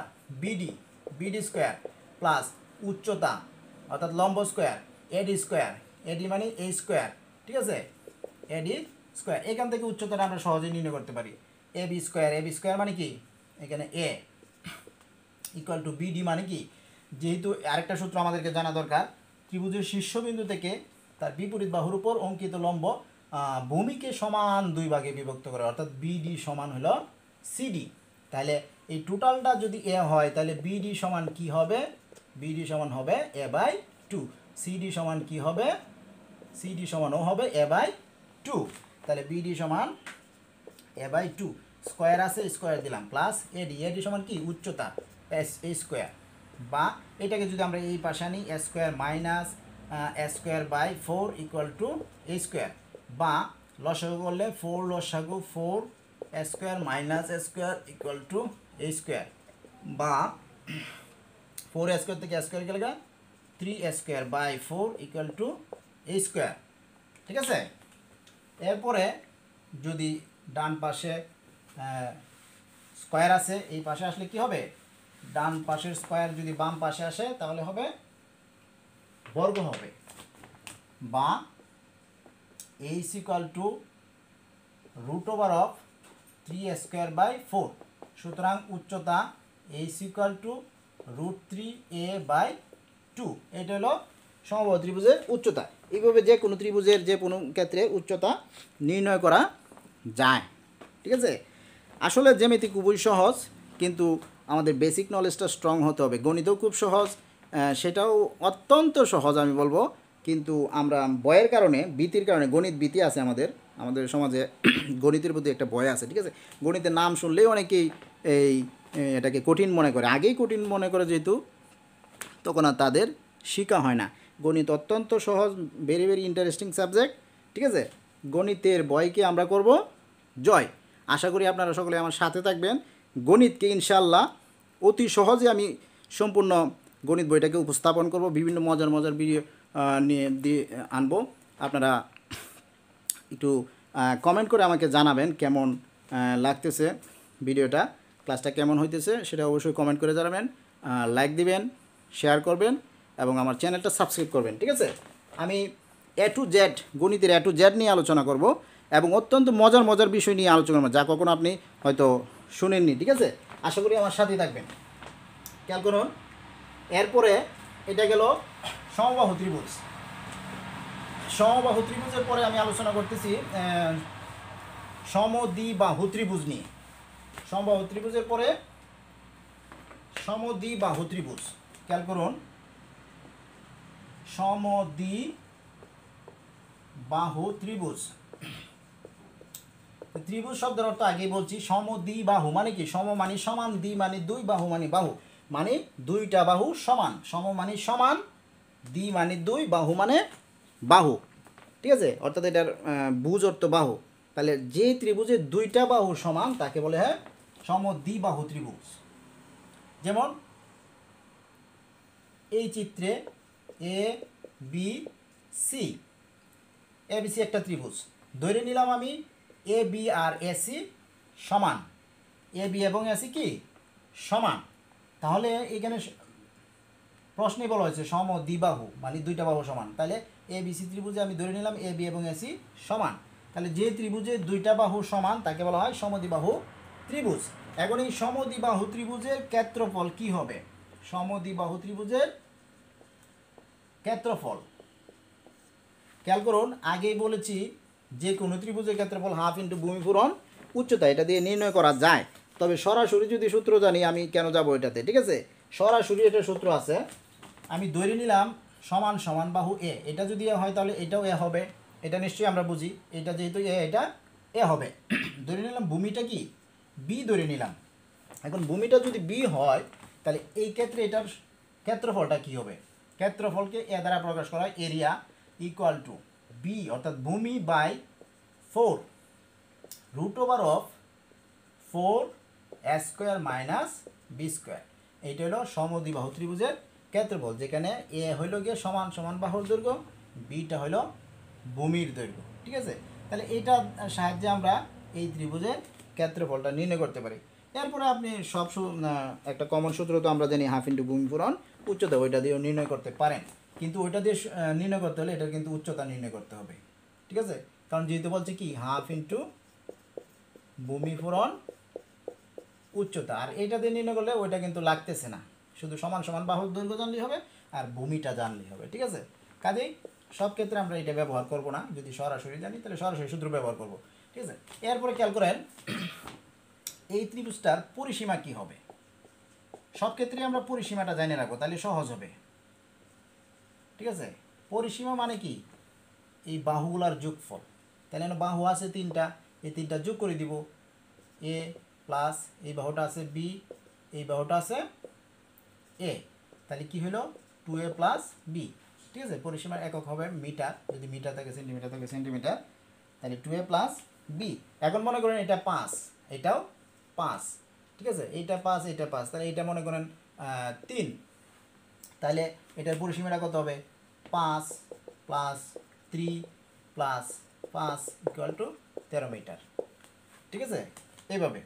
বিডি স্কোয়ার প্লাস উচ্চতা অর্থাৎ লম্ব স্কোয়ার এডি মানে এ স্কোয়ার, ঠিক আছে, এডি স্কোয়ার। এখান থেকে উচ্চতাটা আমরা সহজেই নির্ণয় করতে পারি। এ বি স্কোয়ার মানে কি, এখানে এ ইকুয়াল টু বিডি মানে কি, যেহেতু আরেকটা সূত্র আমাদেরকে জানা দরকার, ত্রিভুজের শীর্ষবিন্দু থেকে তার বিপরীত বাহুর উপর অঙ্কিত লম্ব ভূমিকে সমান 2 ভাগে বিভক্ত করে, অর্থাৎ বিডি সমান হলো সিডি। তাহলে এই টোটালটা যদি এ হয় তাহলে বিডি সমান কি হবে, বিডি সমান হবে a/2, সিডি সমান কি হবে, সিডি সমানও হবে a/2। তাহলে বিডি সমান a/2, স্কোয়ার আছে স্কোয়ার দিলাম প্লাস এডি সমান কি উচ্চতা এস স্কোয়ার, বা এটাকে যদি আমরা এই পাশে আনি a square minus a²/4 equal to a square, বা লসাগু করলে 4 লসাগু 4 a² minus a² equal to a square, বা 4 a² থেকে a² গেলে 3a²/4 equal to a square, ঠিক আছে। এরপরে যদি ডান পাশে স্কোয়ার আছে, এই পাশে আসলে কি হবে, ডান পাশের স্কোয়ার যদি বাম পাশে আসে তাহলে হবে বর্গ হবে, বা এইচ ইকুয়াল টু √3a²/4। সুতরাং উচ্চতা এইচ ইকুয়াল টু √3a/2, এটা হলো সমবাহু ত্রিভুজের উচ্চতা। এইভাবে যে কোনো ত্রিভুজের যে কোনো ক্ষেত্রে উচ্চতা নির্ণয় করা যায়, ঠিক আছে। আসলে জ্যামিতি খুবই সহজ, কিন্তু আমাদের বেসিক নলেজটা স্ট্রং হতে হবে। গণিতও খুব সহজ, সেটাও অত্যন্ত সহজ আমি বলবো, কিন্তু আমরা ভয়ের কারণে, ভীতির কারণে, গণিত ভীতি আছে আমাদের সমাজে, গণিতের প্রতি একটা ভয় আছে, ঠিক আছে। গণিতের নাম শুনলেই অনেকেই এটাকে কঠিন মনে করে, আগেই কঠিন মনে করে যেহেতু, তখন আর তাদের শেখা হয় না। গণিত অত্যন্ত সহজ, ভেরি ভেরি ইন্টারেস্টিং সাবজেক্ট। ঠিক আছে, গণিতের বইকে আমরা করব জয়। আশা করি আপনারা সকলে আমার সাথে থাকবেন। গণিতকে ইনশাআল্লাহ অতি সহজে আমি সম্পূর্ণ গণিত বইটাকে উপস্থাপন করব, বিভিন্ন মজার মজার ভিডিও নিয়ে দিয়ে আনবো। আপনারা একটু কমেন্ট করে আমাকে জানাবেন কেমন লাগতেছে ভিডিওটা, ক্লাসটা কেমন হইতেছে সেটা অবশ্যই কমেন্ট করে জানাবেন। লাইক দিবেন, শেয়ার করবেন এবং আমার চ্যানেলটা সাবস্ক্রাইব করবেন। ঠিক আছে, আমি এ টু জেড গণিতের এ টু জেড নিয়ে আলোচনা করব এবং অত্যন্ত মজার মজার বিষয় নিয়ে আলোচনা করব, যা কখনো আপনি হয়তো শুনেননি। ঠিক আছে, আশা করি আমার সাথেই থাকবেন। খেয়াল করুন, এরপরে এটা গেল সমবাহু ত্রিভুজ। সমবাহু ত্রিভুজের পরে আমি আলোচনা করতেছি সমদ্বিবাহু ত্রিভুজ নিয়ে। সমবাহু ত্রিভুজের পরে সমদ্বিবাহু ত্রিভুজ। খেয়াল করুন, সমদ্বিবাহু ত্রিভুজ। ত্রিভুজ শব্দের অর্থ আগেই বলছি। সমদ্বিবাহু মানে কি? সম মানে সমান, দ্বি মানে দুই, বাহু মানে বাহু, মানে দুইটা বাহু সমান। সম মানে সমান, দ্বি মানে দুই, বাহু মানে বাহু। ঠিক আছে, অর্থাৎ এটার ভুজ অর্থ বাহু। তাহলে যে ত্রিভুজের দুইটা বাহু সমান তাকে বলে হয় সমদ্বিবাহু ত্রিভুজ। যেমন এই চিত্রে A B c, A B C একটা ত্রিভুজ। ধরে নিলাম আমি A B R A C সমান, এ বি এবং এ সি কি সমান। তাহলে এখানে প্রশ্নে বলা হয়েছে সমদ্বিবাহু মানে দুইটা বাহু সমান। তাহলে এ বি সি ত্রিভুজে আমি ধরে নিলাম এ বি এবং এ সি সমান। তাহলে যে ত্রিভুজে দুইটা বাহু সমান তাকে বলা হয় সমদ্বিবাহু ত্রিভুজ। এখন এই সমদ্বিবাহু ত্রিভুজের ক্ষেত্রফল কি হবে? সমদ্বিবাহু ত্রিভুজের ক্ষেত্রফল খেয়াল করুন, আগেই বলেছি যে কোনো ত্রিভুজের ক্ষেত্রফল হাফ ইন্টু ভূমি পূরণ উচ্চতা, এটা দিয়ে নির্ণয় করা যায়। তবে সরাসরি যদি সূত্র জানি আমি কেন যাব এটাতে? ঠিক আছে, সরাসরি এটা সূত্র আছে। আমি ধরে নিলাম সমান সমান বাহু এ, এটা যদি এ হয় তাহলে এটাও এ হবে, এটা নিশ্চয়ই আমরা বুঝি। এটা যেহেতু এ, এটা এ হবে। ধরে নিলাম ভূমিটা কি বি ধরে নিলাম। এখন ভূমিটা যদি বি হয় তাহলে এই ক্ষেত্রে এটার ক্ষেত্রফলটা কি হবে? ক্ষেত্রফলকে এ দ্বারা প্রকাশ করা হয়, এরিয়া ইকুয়াল টু বি অর্থাৎ ভূমি by 4 root over of 4 a square minus b square. এইটা হলো সমদ্বিবাহু ত্রিভুজের ক্ষেত্রফল, যেখানে এ হইল গিয়ে সমান সমান বাহুর দৈর্ঘ্য, বিটা হইল ভূমির দৈর্ঘ্য। ঠিক আছে, তাহলে এইটার সাহায্যে আমরা এই ত্রিভুজের ক্ষেত্রফলটা নির্ণয় করতে পারি। এরপরে আপনি সব একটা কমন সূত্র তো আমরা জানি, হাফ ইন্টু ভূমি পূরণ উচ্চতা, ওইটা দিয়েও নির্ণয় করতে পারেন। কিন্তু ওইটা দিয়ে নির্ণয় করতে হলে এটার কিন্তু উচ্চতা নির্ণয় করতে হবে। ঠিক আছে, কারণ যেহেতু বলছে কি হাফ ইন্টু ভূমি পূরণ উচ্চতা, আর এইটা দিয়ে নির্ণয় করলে ওইটা কিন্তু লাগতেছে না, শুধু সমান সমান বাহুর দৈর্ঘ্য জানলেই হবে আর ভূমিটা জানলেই হবে। ঠিক আছে, কাজেই সব ক্ষেত্রে আমরা এটা ব্যবহার করব না, যদি সরাসরি জানি তাহলে সরাসরি সূত্র ব্যবহার করব। ঠিক আছে, এরপরে খেয়াল করেন এই ত্রিভুজটার পরিসীমা কি হবে? সব ক্ষেত্রে আমরা পরিসীমাটা জেনে রাখবো, তাহলে সহজ হবে। ঠিক আছে, পরিসীমা মানে কি? এই বাহুগুলার যোগফল। তাহলে বাহু আছে তিনটা, এই তিনটা যোগ করে দিব, এ প্লাস এই বাহুটা আছে বি, এই বাহুটা আছে এ, তাহলে কি হলো 2a প্লাস বি। ঠিক আছে, পরিসীমার একক হবে মিটার, যদি মিটার থাকে সেন্টিমিটার থাকে সেন্টিমিটার, তাহলে 2a প্লাস বি। এখন মনে করেন এটা 5, এটাও 5। ঠিক আছে, এইটা 5, এইটা 5, তাহলে এইটা মনে করেন 3, তাহলে এটার পরিসীমাটা কত হবে? 5 plus 3 plus 5 equal to 13 metre. ঠিক আছে, এইভাবে।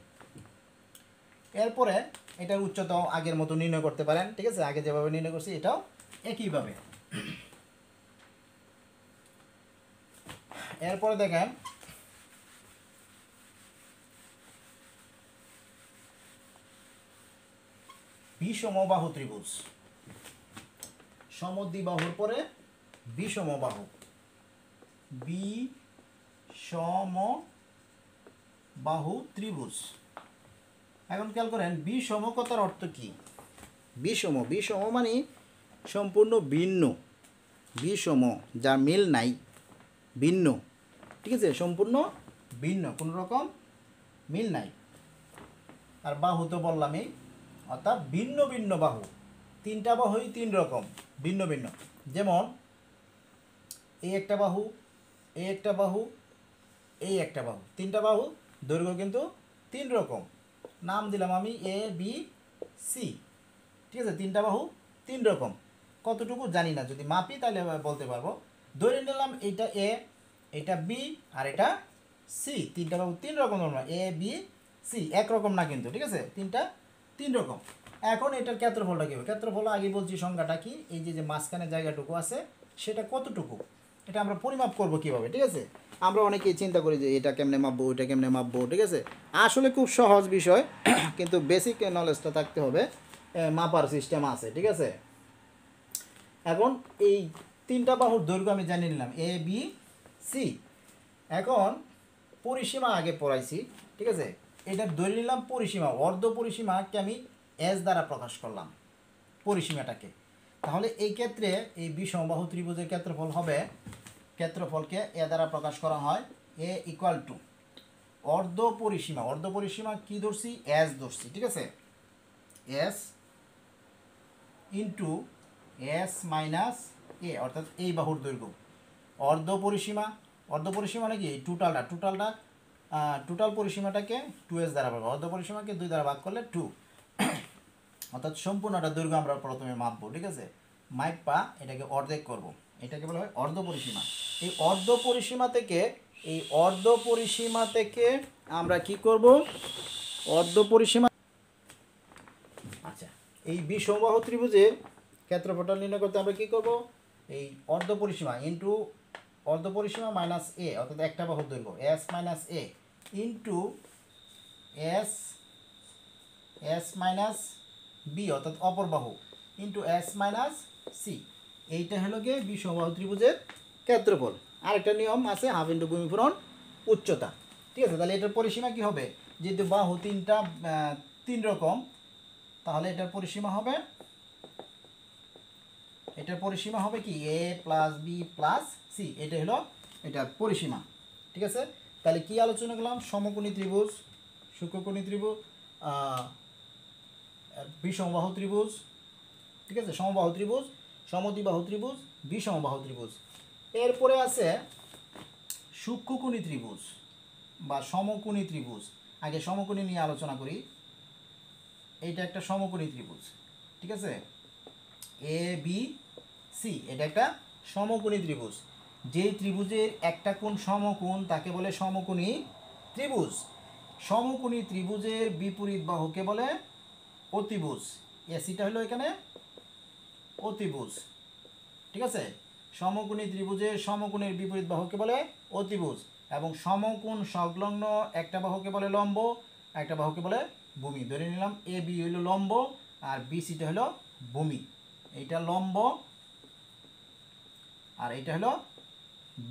এরপরে এটার উচ্চতাও আগের মতো নির্ণয় করতে পারেন। ঠিক আছে, আগে যেভাবে নির্ণয় করছি এটাও একইভাবে। এরপরে দেখেন বিষমবাহু ত্রিভুজ। সমদ্বিবাহুর পরে বিষমবাহু, বিষমবাহু ত্রিভুজ। এখন খেয়াল করেন বিষম কথার অর্থ কি? বিষম, বিষম মানে সম্পূর্ণ ভিন্ন, বিষম যা মিল নাই, ভিন্ন। ঠিক আছে, সম্পূর্ণ ভিন্ন, কোনো রকম মিল নাই। আর বাহু তো বললামই, অর্থাৎ ভিন্ন ভিন্ন বাহু, তিনটা বাহুই তিন রকম ভিন্ন ভিন্ন। যেমন এই একটা বাহু, এই একটা বাহু, এই একটা বাহু, তিনটা বাহু, দৈর্ঘ্য কিন্তু তিন রকম। নাম দিলাম আমি এ বি সি, ঠিক আছে? তিনটা বাহু তিন রকম, কতটুকু জানি না, যদি মাপি তাহলে বলতে পারবো। ধরে নিলাম এইটা এ, এটা বি, আর এটা সি। তিনটা বাহু তিন রকম, এ বি সি, একরকম না কিন্তু, ঠিক আছে? তিনটা তিন রকম। এখন এটার ক্ষেত্রফলটা কী হবে? ক্ষেত্রফল আগে বলছি সংখ্যাটা কি, এই যে মাঝখানে জায়গাটুকু আছে সেটা কতটুকু, এটা আমরা পরিমাপ করব কিভাবে, ঠিক আছে? আমরা অনেকেই চিন্তা করি যে এটা কেমনে মাপবো, ওইটা কেমনে মাপবো, ঠিক আছে? আসলে খুব সহজ বিষয়, কিন্তু বেসিক নলেজটা থাকতে হবে, মাপার সিস্টেম আছে, ঠিক আছে? এখন এই তিনটা বাহুর দৈর্ঘ্য আমি জানিয়ে নিলাম এ বি সি। এখন পরিসীমা আগে পড়াইছি, ঠিক আছে? এটা ধরে নিলাম পরিসীমা, অর্ধ পরিসীমাকে আমি এস দ্বারা প্রকাশ করলাম পরিসীমাটাকে। তাহলে এই ক্ষেত্রে এই বিষমবাহু ত্রিভুজের ক্ষেত্রফল হবে, ক্ষেত্রফলকে এ দ্বারা প্রকাশ করা হয় এ ইকুয়াল টু অর্ধ পরিসীমা, অর্ধ পরিসীমা কি ধরছি? এস ধরছি, ঠিক আছে? এস ইন্টু এস মাইনাস এ, অর্থাৎ এই বাহুর দৈর্ঘ্য। অর্ধ পরিসীমা, অর্ধ পরিসীমা মানে কি? টোটালটা টোটাল পরিসীমাটাকে 2s দ্বারা ভাগ, অর্ধ পরিসীমাকে 2 দ্বারা ভাগ করলে 2, অর্থাৎ সম্পূর্ণটা দৈর্ঘ্য আমরা প্রথমে মাপবো, ঠিক আছে? মাইপা এটাকে অর্ধেক করব, এটাকে বলা হয় অর্ধ পরিসীমা। এই অর্ধ পরিসীমা থেকে, এই অর্ধ পরিসীমা থেকে আমরা কি করব? অর্ধ পরিসীমা, আচ্ছা, এই বিষমবাহু ত্রিভুজের ক্ষেত্রফলটা নির্ণয় করতে আমরা কি করব? এই অর্ধ পরিসীমা ইন্টু অর্ধ পরিসীমা মাইনাস এ, অর্থাৎ একটা বাহুর দৈর্ঘ্য s minus a into s s minus b, অর্থাৎ অপর বাহু, ইন্টু এস মাইনাস সি। এইটা হলো গিয়ে বিষমবাহু ত্রিভুজের ক্ষেত্রফল। আরেকটা নিয়ম আছে, হাফ ইন্টু ভূমিপূরণ উচ্চতা, ঠিক আছে? তাহলে এটার পরিসীমা কি হবে? যেহেতু বাহু তিনটা তিন রকম, তাহলে এটার পরিসীমা হবে, এটার পরিসীমা হবে কি? এ প্লাস বি প্লাস সি, এটা হলো এটার পরিসীমা, ঠিক আছে? তাহলে কি আলোচনা করলাম? সমকোণী ত্রিভুজ, সূক্ষ্মকোণী ত্রিভুজ, বিষমবাহু ত্রিভুজ, ঠিক আছে? সমবাহু ত্রিভুজ, সমদ্বিবাহু ত্রিভুজ, বিষমবাহু ত্রিভুজ। এরপরে আছে সূক্ষ্মকোণী ত্রিভুজ বা সমকোণী ত্রিভুজ। আগে সমকোণী নিয়ে আলোচনা করি। এইটা একটা সমকোণী ত্রিভুজ, ঠিক আছে? এ বি সি, এটা একটা সমকোণী ত্রিভুজ। যেই ত্রিভুজের একটা কোণ সমকোণ তাকে বলে সমকোণী ত্রিভুজ। সমকোণী ত্রিভুজের বিপরীত বাহুকে বলে অতিভুজ। এসিটা হলো এখানে অতিভুজ, ঠিক আছে? সমকোণী ত্রিভুজের সমকোণের বিপরীত বাহুকে বলে অতিভুজ, এবং সমকোণ সংলগ্ন একটা বাহুকে বলে লম্ব, একটা বাহুকে বলে ভূমি। ধরে নিলাম এ বি হলো লম্ব আর বি সিটা হলো ভূমি। এইটা লম্ব আর এইটা হলো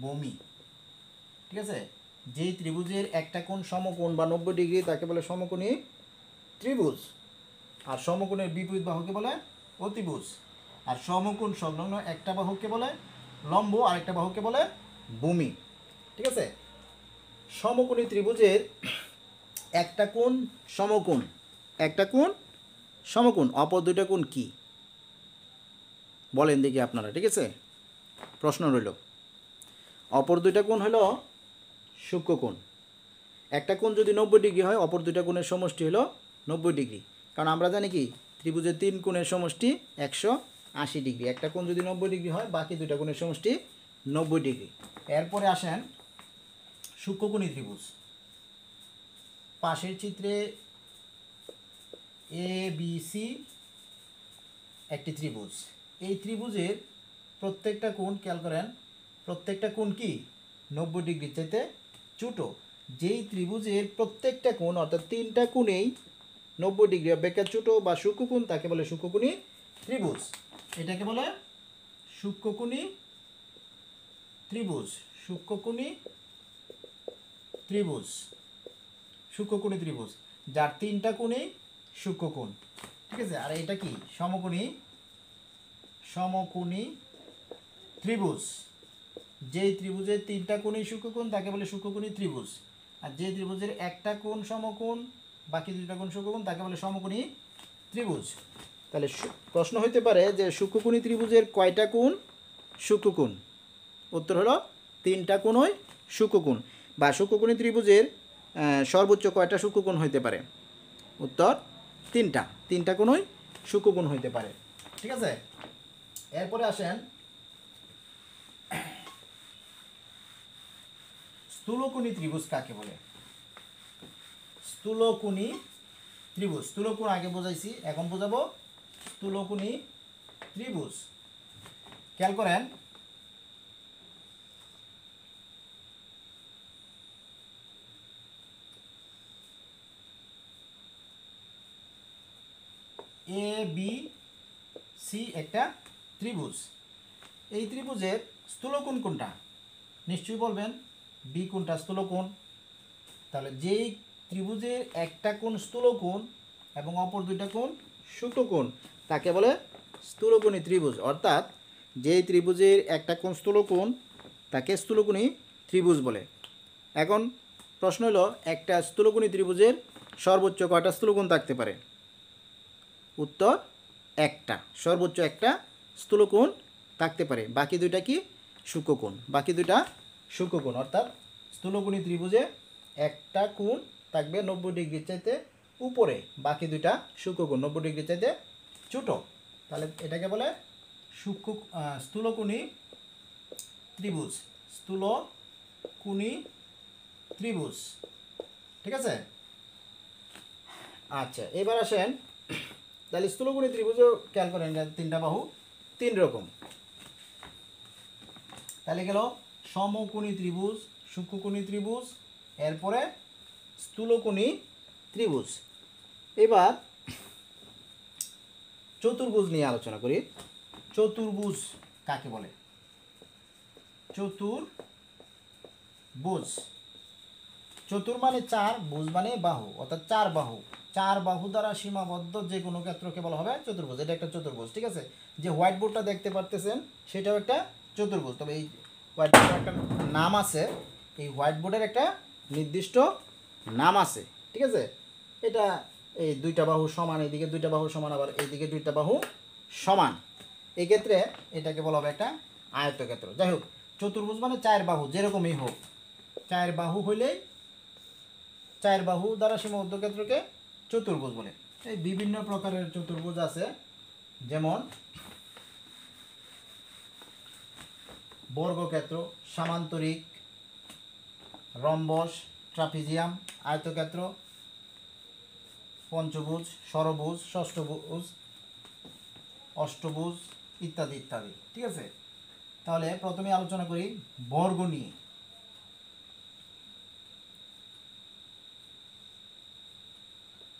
ভূমি, ঠিক আছে? যেই ত্রিভুজের একটা কোণ সমকোণ বা 90 ডিগ্রি তাকে বলে সমকোণী ত্রিভুজ, আর সমকোণের বিপরীত বাহুকে বলে অতিভুজ, আর সমকোণ সংলগ্ন একটা বাহুকে বলে লম্ব আর একটা বাহুকে বলে ভূমি, ঠিক আছে? সমকোণী ত্রিভুজের একটা কোণ সমকোণ, একটা কোণ সমকোণ, অপর দুইটা কোণ কি বলেন দেখি আপনারা, ঠিক আছে? প্রশ্ন রইল। অপর দুইটা কোণ হলো সূক্ষ্মকোণ। একটা কোণ যদি 90 ডিগ্রি হয়, অপর দুইটা কোণের সমষ্টি হলো 90 ডিগ্রি। কারণ আমরা জানি কি, ত্রিভুজের তিন কোণের সমষ্টি 180 ডিগ্রি। একটা কোণ যদি 90 ডিগ্রি হয়, বাকি দুইটা কোণের সমষ্টি 90 ডিগ্রি। এরপরে আসেন সূক্ষ্মকোণী ত্রিভুজ। পাশের চিত্রে এ বি সি একটি ত্রিভুজ। এই ত্রিভুজের প্রত্যেকটা কোণ, খেয়াল করেন, প্রত্যেকটা কোণ কি 90 ডিগ্রির চাইতে ছোটো। যেই ত্রিভুজের প্রত্যেকটা কোণ, অর্থাৎ তিনটা কোণেই 90 ডিগ্রি অপেক্ষা ছোটো বা সূক্ষ্মকোণ, তাকে বলে সূক্ষ্মকোণী ত্রিভুজ। এটাকে বলে সূক্ষ্মকোণী ত্রিভুজ, সূক্ষ্মকোণী ত্রিভুজ, সূক্ষ্মকোণী ত্রিভুজ, যার তিনটা কোণেই সূক্ষ্মকোণ, ঠিক আছে? আর এটা কি? সমকোণী, সমকোণী ত্রিভুজ। যেই ত্রিভুজের তিনটা কোণই সূক্ষ্মকোণ তাকে বলে সূক্ষ্মকোণী ত্রিভুজ, আর যে ত্রিভুজের একটা কোণ সমকোণ, বাকি দুইটা কোণ সূক্ষ্মকোণ, তাকে বলে সমকোণী ত্রিভুজ। তাহলে প্রশ্ন হইতে পারে যে সূক্ষ্মকোণী ত্রিভুজের কয়টা কোণ সূক্ষ্মকোণ? উত্তর হলো 3টা কোণই সূক্ষ্মকোণ। বা সূক্ষ্মকোণী ত্রিভুজের সর্বোচ্চ কয়টা সূক্ষ্মকোণ হইতে পারে? উত্তর 3টা কোণই সূক্ষ্মকোণ হইতে পারে। ঠিক আছে, এরপরে আসেন স্থূলকোণী ত্রিভুজ কাকে বলে? স্থূলকোণী ত্রিভুজ, স্থূলকোণ আগে বোঝাইছি, এখন বোঝাবো স্থূলকোণী ত্রিভুজ। খেয়াল করেন, এ বি সি একটা ত্রিভুজ। এই ত্রিভুজের স্থূলকোণ কোনটা? নিশ্চয়ই বলবেন বি কোণটা স্থূলকোণ। তাহলে যেই ত্রিভুজের একটা কোণ স্থূলকোণ এবং অপর দুইটা কোণ সূক্ষ্মকোণ তাকে বলে স্থূলকোণী ত্রিভুজ। অর্থাৎ যেই ত্রিভুজের একটা কোণ স্থূলকোণ তাকে স্থূলকোণী ত্রিভুজ বলে। এখন প্রশ্ন হলো, একটা স্থূলকোণী ত্রিভুজের সর্বোচ্চ কয়টা স্থূলকোণ থাকতে পারে? উত্তর একটা, সর্বোচ্চ একটা স্থূলকোণ থাকতে পারে। বাকি দুইটা কি? সূক্ষ্মকোণ। বাকি দুইটা সূক্ষ্মকোণ। অর্থাৎ স্থূলকোণী ত্রিভুজে একটা কোণ থাকবে 90 ডিগ্রির চাইতে উপরে, বাকি দুইটা সূক্ষ্মকোণ 90 ডিগ্রির চাইতে ছোট। তাহলে এটাকে বলে স্থূলকোণী ত্রিভুজ। স্থূলকোণী ত্রিভুজ। ঠিক আছে, আচ্ছা এবার আসেন, তাহলে স্থূলকোণী ত্রিভুজও খেয়াল করেন 3টা বাহু 3 রকম। তাহলে গেল সমকোণী ত্রিভুজ, সূক্ষ্মকোণী ত্রিভুজ, এরপরে স্থূলকোণী ত্রিভুজ। এবার চতুর্ভুজ নিয়ে আলোচনা করি। চতুর্ভুজ কাকে বলে? চতুর্ভুজ, চতুর মানে 4, ভুজ মানে বাহু, অর্থাৎ 4 বাহু। 4 বাহু দ্বারা সীমাবদ্ধ যে কোনো ক্ষেত্রকে বলা হবে চতুর্ভুজ। এটা একটা চতুর্ভুজ। ঠিক আছে, যে হোয়াইট বোর্ডটা দেখতে পারতেছেন সেটাও একটা চতুর্ভুজ। তবে এই হোয়াইট বোর্ডের একটা নাম আছে, এই হোয়াইট বোর্ডের একটা নির্দিষ্ট নাম আছে। ঠিক আছে, এটা এই 2টা বাহু সমান, এইদিকে 2টা বাহু সমান, আবার এইদিকে 2টা বাহু সমান। এই ক্ষেত্রে এটাকে বলা হবে একটা আয়তক্ষেত্র। যাই হোক, চতুর্ভুজ মানে 4 বাহু, যেরকমই হোক 4 বাহু হইলেই 4 বাহু দ্বারা সীমাবদ্ধ ক্ষেত্রকে চতুর্ভুজ বলে। এই বিভিন্ন প্রকারের চতুর্ভুজ আছে, যেমন বর্গক্ষেত্র, সামান্তরিক, রম্বস, ট্রাপিজিয়াম, আয়তক্ষেত্র, পঞ্চভুজ, ষড়ভুজ, ষষ্ঠভুজ, অষ্টভুজ ইত্যাদি ইত্যাদি। ঠিক আছে, তাহলে প্রথমে আলোচনা করি বর্গ নিয়ে।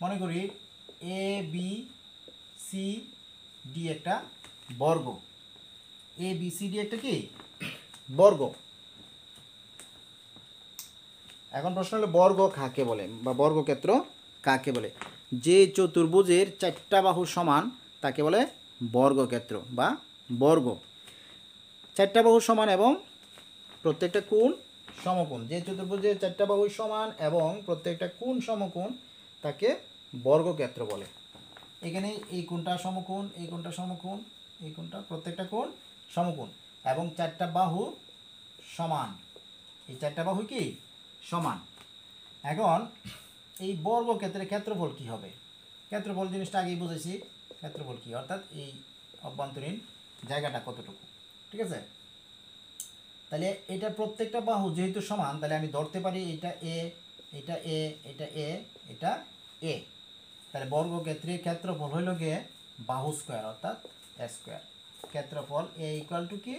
মনে করি এ বি সি ডি একটা বর্গ। এ বি সি ডি একটা কি? বর্গ। এখন প্রশ্ন হলো বর্গ কাকে বলে বা বর্গক্ষেত্র কাকে বলে? যে চতুর্ভুজের 4টা বাহু সমান তাকে বলে বর্গক্ষেত্র বা বর্গ। 4টা বাহু সমান এবং প্রত্যেকটা কোণ সমকোণ। যে চতুর্ভুজের 4টা বাহু সমান এবং প্রত্যেকটা কোণ সমকোণ তাকে বর্গক্ষেত্র বলে। এখানে এই কোণটা সমকোণ, এই কোণটা সমকোণ, এই কোণটা, প্রত্যেকটা কোণ সমকোণ এবং 4টা বাহু সমান। এই 4টা বাহু কি? সমান। এখন এই বর্গক্ষেত্রের ক্ষেত্রফল কি হবে? ক্ষেত্রফল জিনিসটা আগেই বুঝেছি। ক্ষেত্রফল কি? অর্থাৎ এই অভ্যন্তরীণ জায়গাটা কতটুকু। ঠিক আছে, তাহলে এটা প্রত্যেকটা বাহু যেহেতু সমান, তাহলে আমি ধরতে পারি এটা এ, এটা এ, এটা এ, এটা এ। তাহলে বর্গক্ষেত্রের ক্ষেত্রফল হইল গিয়ে বাহু স্কোয়ার, অর্থাৎ এ স্কোয়ার। ক্ষেত্রফল এ ইকুয়াল টু কি?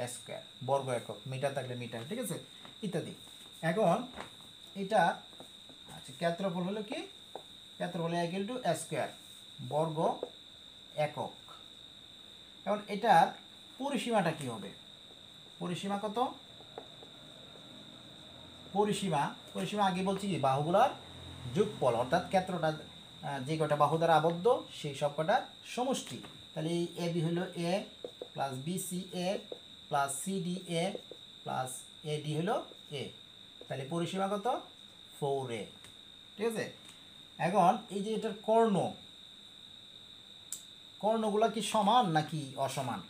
এ স্কোয়ার। বর্গ একক, মিটার থাকলে মিটার। ঠিক আছে, ইত্যাদি। এখন এটা আচ্ছা, ক্ষেত্রফল হলো কি? ক্ষেত্রফল এ ইকুয়াল টু এ স্কোয়ার, বর্গ একক। এখন এটার পরিসীমাটা কি হবে? পরিসীমা কত? পরিসীমা আগে বলছি কি? বাহুগুলার যোগফল, অর্থাৎ ক্ষেত্রটা যে কটা বাহু দ্বারা আবদ্ধ সেই সব কটার সমষ্টি। তাহলে এই এ বি হলো a plus b c a plus c d a plus a d হলো এ। তাহলে পরিসীমা কত? 4a। ঠিক আছে, এখন এই যে এটার কর্ণগুলা কি সমান নাকি অসমান?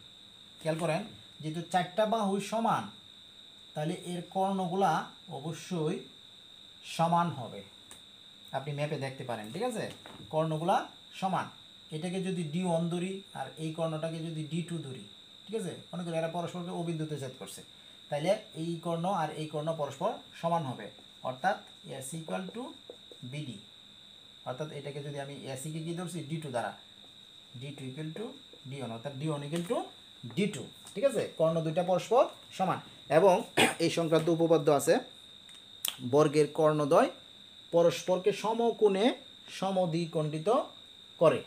খেয়াল করেন, যেহেতু চারটা বাহু সমান তাহলে এর কর্ণগুলা অবশ্যই সমান হবে। আপনি ম্যাপে দেখতে পারেন, ঠিক আছে, কর্ণগুলা সমান। এটাকে যদি D1 ধরি আর এই কর্ণটাকে যদি D2 ধরি, ঠিক আছে, মনে করি এরা পরস্পরকে অবিন্দুতে ছেদ করছে, তাইলে এই কর্ণ আর এই কর্ণ পরস্পর সমান হবে, অর্থাৎ AC = BD। অর্থাৎ এটাকে যদি আমি AC কে কি ধরছি D2 দ্বারা, D2 = D1, অর্থাৎ D1 = D2, ঠিক আছে। কর্ণ দুইটা পরস্পর সমান। এবং এই সংক্রান্ত উপপাদ্য আছে, বর্গের কর্ণদ্বয় পরস্পরকে সমকোণে সমদ্বিখণ্ডিত করে।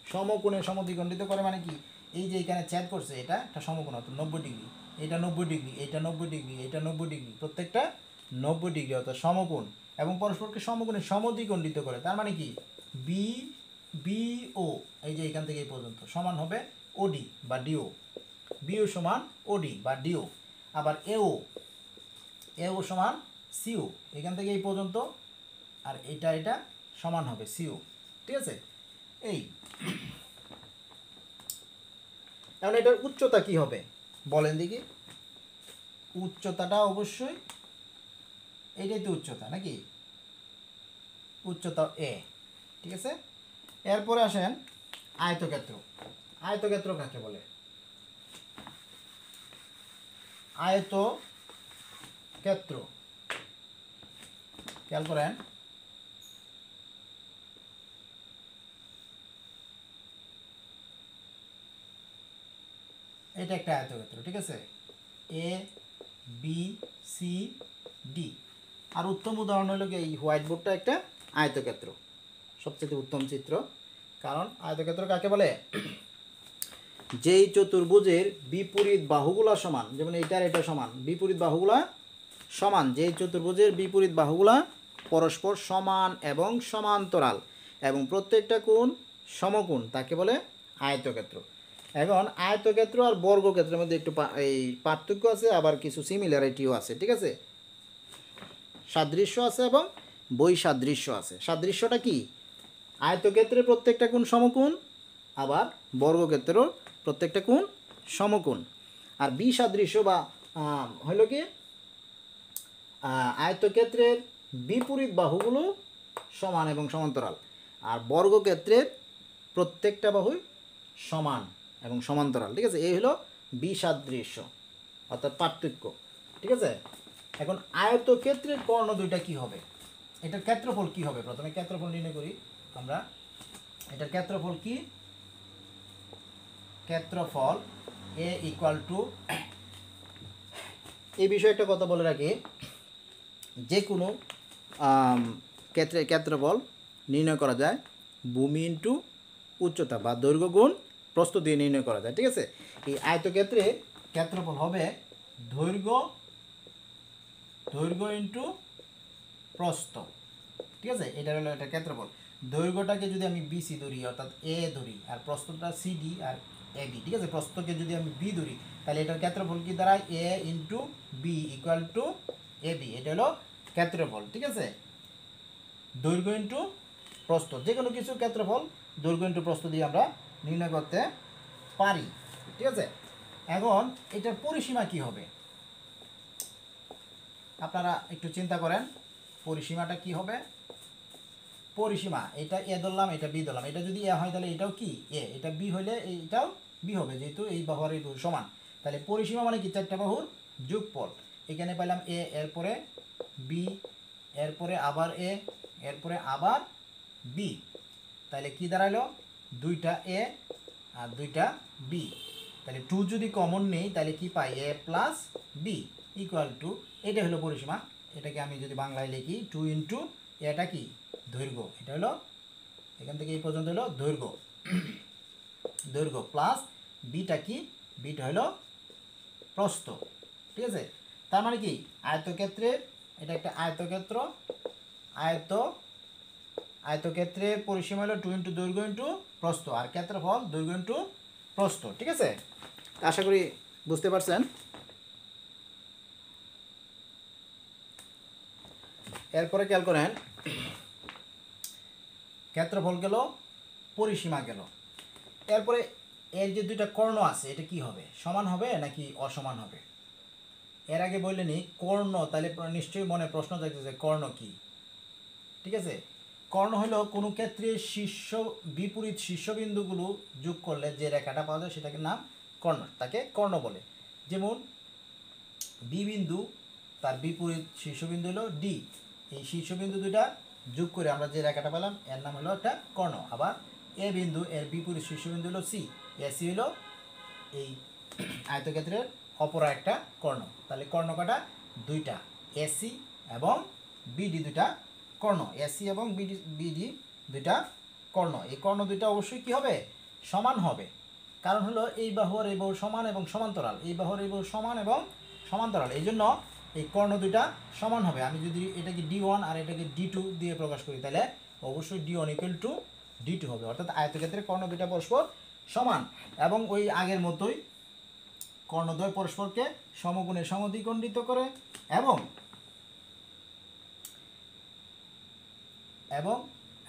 সমকোণে সমদ্বিখণ্ডিত করে মানে কি, এই যে এখানে ছেদ করছে এটা একটা সমকোণ, অর্থাৎ 90 ডিগ্রি, এটা 90 ডিগ্রি, এটা 90 ডিগ্রি, এটা 90 ডিগ্রি, প্রত্যেকটা 90 ডিগ্রি, অর্থাৎ সমকোণ। এবং পরস্পরকে সমকোণে সমদ্বিখণ্ডিত করে, তার মানে কি BO, এই যে এখান থেকে এই পর্যন্ত সমান হবে OD বা DO, BO সমান OD বা DO। আবার AO সমান CO, এখান থেকে এই পর্যন্ত, আর এটা সমান হবে CO, ঠিক আছে। এই এখন এটার উচ্চতা কি হবে বলেন দেখি। উচ্চতাটা অবশ্যই এইটাই তো উচ্চতা নাকি, উচ্চতা A, ঠিক আছে। এরপরে আসেন আয়তক্ষেত্র। আয়তক্ষেত্র কাকে বলে? আয়তক্ষেত্র খেয়াল করেন, এটা একটা আয়তক্ষেত্র, ঠিক আছে, ABCD। আর উত্তম উদাহরণ হলো কি এই হোয়াইট বোর্ডটা একটা আয়তক্ষেত্র, সবচেয়ে উত্তম চিত্র। কারণ আয়তক্ষেত্র কাকে বলে? যেই চতুর্ভুজের বিপরীত বাহুগুলা সমান, যেমন এইটার এটা সমান, বিপরীত বাহুগুলা সমান, যেই চতুর্ভুজের বিপরীত বাহুগুলা পরস্পর সমান এবং সমান্তরাল এবং প্রত্যেকটা কোণ সমকোণ, তাকে বলে আয়তক্ষেত্র। এখন আয়তক্ষেত্র আর বর্গক্ষেত্রের মধ্যে একটু এই পার্থক্য আছে, আবার কিছু সিমিলারিটিও আছে, ঠিক আছে। সাদৃশ্য আছে এবং বৈসাদৃশ্য আছে। সাদৃশ্যটা কি? আয়তক্ষেত্রের প্রত্যেকটা কোণ সমকোণ, আবার বর্গক্ষেত্রের প্রত্যেকটা কোণ সমকোণ। আর বিসাদৃশ্য বা হলো কি, আয়তক্ষেত্রের বিপরীত বাহুগুলো সমান এবং সমান্তরাল, আর বর্গক্ষেত্রের প্রত্যেকটা বাহুই সমান এবং সমান্তরাল, ঠিক আছে। এই হলো বিসাদৃশ্য অর্থাৎ পার্থক্য, ঠিক আছে। এখন আয়তক্ষেত্রের কর্ণ দুইটা কি হবে, এটার ক্ষেত্রফল কি হবে? প্রথমে ক্ষেত্রফল নির্ণয় করি আমরা। এটার ক্ষেত্রফল কি? ক্ষেত্রফল A = এই বিষয়ে একটা কথা বলে রাখি, যে কোনো ক্ষেত্রফল নির্ণয় করা যায় ভূমি ইন্টু উচ্চতা বা দৈর্ঘ্য গুণ প্রস্থ দিয়ে নির্ণয় করা যায়, ঠিক আছে। এই আয়তক্ষেত্রে ক্ষেত্রফল হবে দৈর্ঘ্য ইন্টু প্রস্থ, ঠিক আছে। এটা হলো এটা ক্ষেত্রফল। দৈর্ঘ্যটাকে যদি আমি BC ধরি অর্থাৎ A ধরি, আর প্রস্থটা CD আর AB, ঠিক আছে। প্রস্থকে যদি আমি B ধরি, তাহলে এটার ক্ষেত্রফল কি দাঁড়ায়? A × B = AB। এটা হলো ক্ষেত্রফল, ঠিক আছে। দৈর্ঘ্য ইন্টু প্রস্থ, যে কোনো কিছু ক্ষেত্রফল দৈর্ঘ্য ইন্টু প্রস্থ দিয়ে আমরা নির্ণয় করতে পারি, ঠিক আছে। এখন এটার পরিসীমা কি হবে আপনারা একটু চিন্তা করেন, পরিসীমাটা কি হবে? পরিসীমা, এটা A ধরলাম, এটা B ধরলাম, এটা যদি A হয় তাহলে এটাও কি A, এটা B হলে এইটাও B হবে, যেহেতু এই বাহু আর এই বাহু সমান। তাহলে পরিসীমা মানে কি? চারটা বাহুর যোগফল। এখানে পেলাম A, এরপরে B, এরপরে আবার A, এরপরে আবার B, তাহলে কি দাঁড়ালো? দুইটা A আর দুইটা B। তাহলে 2 যদি কমন নেই তাহলে কি পাই? A + B = এটা হলো পরিসীমা। এটাকে আমি যদি বাংলায় লিখি 2 × এটা কি? দৈর্ঘ্য। এটা হলো এখান থেকে এই পর্যন্ত হলো দৈর্ঘ্য প্লাস বিটা কি? বিটা হলো প্রস্থ, ঠিক আছে। তার মানে কি আয়তক্ষেত্রের, এটা একটা আয়তক্ষেত্র, আয়তক্ষেত্রের পরিসীমা হলো 2 × দৈর্ঘ্য ইন্টু প্রস্থ, আর ক্ষেত্রফল দৈর্ঘ্য ইন্টু প্রস্থ, ঠিক আছে। আশা করি বুঝতে পারছেন। এরপরে খেয়াল করেন, ক্ষেত্রফল গেল, পরিসীমা গেল, এরপরে এর যে দুইটা কর্ণ আছে এটা কি হবে, সমান হবে নাকি অসমান হবে? এর আগে বললে নি কর্ণ, তাহলে নিশ্চয়ই মনে প্রশ্ন জাগতেছে কর্ণ কি। ঠিক আছে, কর্ণ হলো কোনো ক্ষেত্রে বিপরীত শীর্ষবিন্দুগুলো যোগ করলে যে রেখাটা পাওয়া যায় সেটাকে নাম কর্ণ, তাকে কর্ণ বলে। যেমন বি বিন্দু, তার বিপরীত শীর্ষবিন্দু হলো ডি, এই শীর্ষবিন্দু দুইটা যোগ করে আমরা যে রেখাটা পেলাম এর নাম হলো একটা কর্ণ। আবার এ বিন্দু, এর বিপরীত শীর্ষবিন্দু হলো সি, এসি হলো এই আয়তক্ষেত্রের অপর একটা কর্ণ। তাহলে কর্ণ কটা? দুইটা, এসি এবং বিডি দুইটা কর্ণ, এসি এবং বিডি দুইটা কর্ণ। এই কর্ণ দুইটা অবশ্যই কি হবে, সমান হবে। কারণ হলো এই বাহু আর এই বাহু সমান এবং সমান্তরাল, এই বাহু আর এই বাহু সমান এবং সমান্তরাল, এই জন্য এই কর্ণ দুইটা সমান হবে। আমি যদি এটাকে D1 আর এটাকে D2 দিয়ে প্রকাশ করি তাহলে অবশ্যই D1 ইকুয়াল টু D2 হবে, অর্থাৎ আয়তক্ষেত্রের কর্ণ দুইটা পরস্পর সমান। এবং ওই আগের মতোই কর্ণদ্বয় পরস্পরকে সমকোণে সমদ্বিখণ্ডিত করে এবং এবং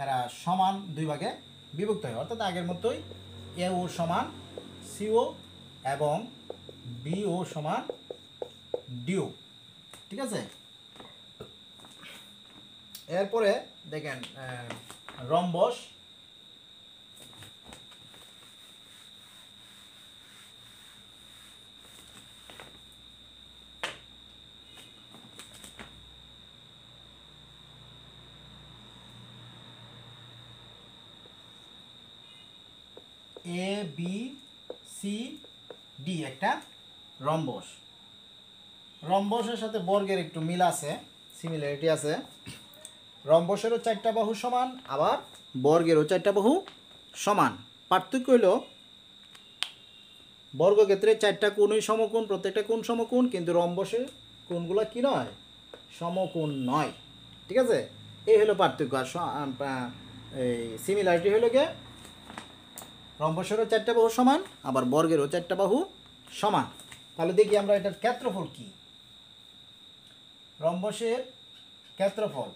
এরা সমান দুই ভাগে বিভক্ত হয়, অর্থাৎ আগের মতোই এও সমান সিও এবং বিও সমান ডিও। ঠিক আছে, এরপরে দেখেন rhombus. A B C D একটা রম্বস। রম্বসের সাথে বর্গের একটু মিল আছে, সিমিলারিটি আছে। রম্বসেরও চারটা বাহু সমান, আবার বর্গেরও চারটা বাহু সমান। পার্থক্য হইল বর্গক্ষেত্রে চারটা কোণই সমকোণ, প্রত্যেকটা কোণ সমকোণ, কিন্তু রম্বসের কোণগুলো কি নয়, সমকোণ নয়। ঠিক আছে, এই হলো পার্থক্য। আর এই সিমিলারিটি হলো গিয়ে রম্বসেরও চারটা বাহু সমান, আবার বর্গেরও চারটা বাহু সমান। তাহলে দেখি আমরা এটার ক্ষেত্রফল কি। রম্বসের ক্ষেত্রফল,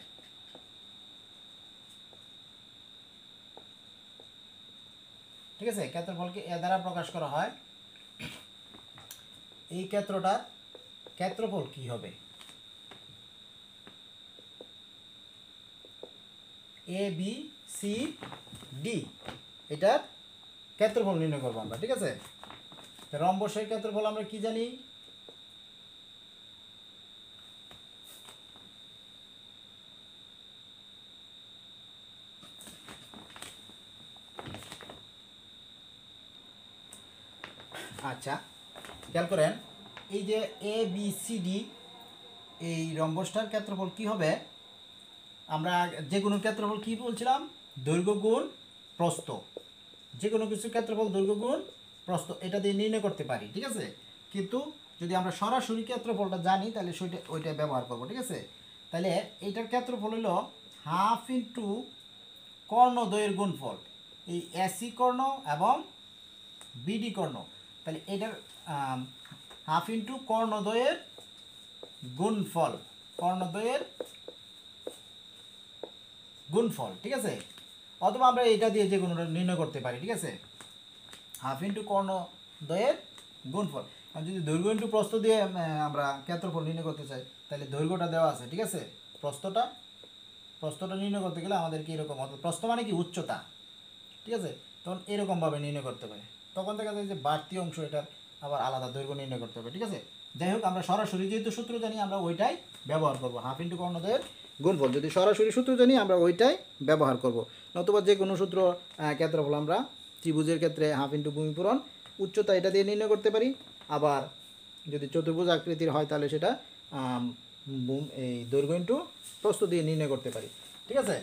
ঠিক আছে, ক্ষেত্রফলকে এ দ্বারা প্রকাশ করা হয়। এই ক্ষেত্রটার ক্ষেত্রফল কি হবে, এ বি সি ডি, এটার ক্ষেত্রফল নির্ণয় করবো আমরা। ঠিক আছে, রম্বসের ক্ষেত্রফল আমরা কি জানি, আচ্ছা খেয়াল করেন, এই যে এ বি সি ডি, এই রম্বসটার ক্ষেত্রফল কি হবে, আমরা যে কোনো ক্ষেত্রফল কি বলছিলাম, দৈর্ঘ্য গুণ প্রস্থ। যে কোনো কিছু ক্ষেত্রফল দৈর্ঘ্য গুণ প্রস্থ, এটা দিয়ে নির্ণয় করতে পারি। ঠিক আছে, কিন্তু যদি আমরা সরাসরি ক্ষেত্রফলটা জানি তাহলে ওইটা ব্যবহার করব। ঠিক আছে, তাহলে এইটার ক্ষেত্রফল হলো হাফ ইন্টু কর্ণদ্বয়ের গুণফল, এই এসি কর্ণ এবং বিডি কর্ণ। তাহলে এটার হাফ ইন্টু কর্ণদ্বয়ের গুণফল, কর্ণদ্বয়ের গুণফল। ঠিক আছে, অথবা আমরা এটা দিয়ে যে কোনোটা নির্ণয় করতে পারি। ঠিক আছে, হাফ ইন্টু কর্ণদ্বয়ের গুণফল। যদি দৈর্ঘ্য ইন্টু প্রস্থ দিয়ে আমরা ক্ষেত্রফল নির্ণয় করতে চাই তাহলে দৈর্ঘ্যটা দেওয়া আছে। ঠিক আছে, প্রস্থটা নির্ণয় করতে গেলে আমাদেরকে এরকম, অর্থাৎ প্রস্থ মানে কি উচ্চতা। ঠিক আছে, তখন এরকমভাবে নির্ণয় করতে পারে, তখন দেখা যায় যে বাড়তি অংশ এটার আবার আলাদা দৈর্ঘ্য নির্ণয় করতে হবে। ঠিক আছে, যাই হোক আমরা সরাসরি যেহেতু সূত্র জানি আমরা ওইটাই ব্যবহার করব, হাফ ইন্টু কর্ণদ্বয়ের গুণফল। যদি সরাসরি সূত্র জানি আমরা ওইটাই ব্যবহার করব, নতুবা যে কোনো সূত্র ক্ষেত্রফল আমরা ত্রিভুজের ক্ষেত্রে হাফ ইন্টু ভূমিপূরণ উচ্চতা এটা দিয়ে নির্ণয় করতে পারি। আবার যদি চতুর্ভুজ আকৃতির হয় তাহলে সেটা এই দৈর্ঘ্য ইন্টু প্রস্থ দিয়ে নির্ণয় করতে পারি। ঠিক আছে,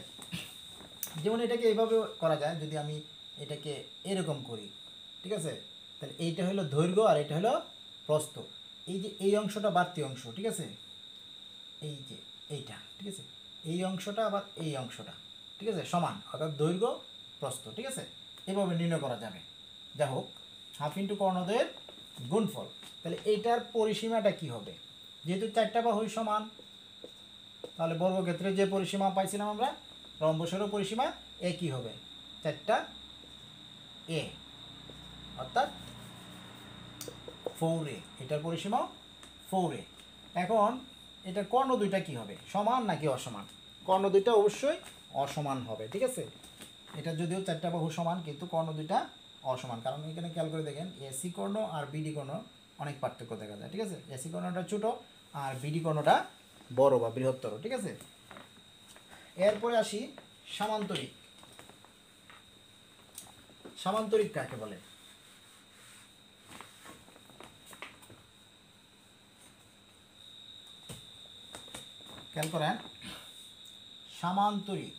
যেমন এটাকে এইভাবে করা যায়, যদি আমি এটাকে এরকম করি। ঠিক আছে, তাহলে এইটা হলো দৈর্ঘ্য আর এটা হলো প্রস্থ। এই যে এই অংশটা বাড়তি অংশ। ঠিক আছে, এই যে এইটা, ঠিক আছে, এই অংশটা আবার এই অংশটা, ঠিক আছে, সমান, অর্থাৎ দৈর্ঘ্য প্রস্থ। ঠিক আছে, এভাবে নির্ণয় করা যাবে। যা হোক, হাফ ইন্টু কর্ণদ্বয়ের গুণফল। তাহলে এইটার পরিসীমাটা কি হবে, যেহেতু চারটা বাহুই সমান, তাহলে বর্গক্ষেত্রে যে পরিসীমা পাইছিলাম আমরা, রম্বসেরও পরিসীমা এ কি হবে, চারটা এ, অর্থাৎ 4a, এটার পরিসীমা 4a। এখন এটার কর্ণ দুইটা কি হবে, সমান নাকি অসমান? কর্ণ দুইটা অবশ্যই অসমান হবে, ঠিক আছে। এটা যদিও চারটা বাহু সমান, কিন্তু কর্ণ দুইটা অসমান, কারণ এখানে খেয়াল করে দেখেন এসি কর্ণ আর বিডি কর্ণ অনেক পার্থক্য দেখা যায়, ঠিক আছে। এসি কর্ণটা ছোট আর বিডি কর্ণটা বড় বা বৃহত্তর, ঠিক আছে। এরপরে আসি সামান্তরিক। সামান্তরিক কাকে বলে? খেয়াল করেন, সামান্তরিক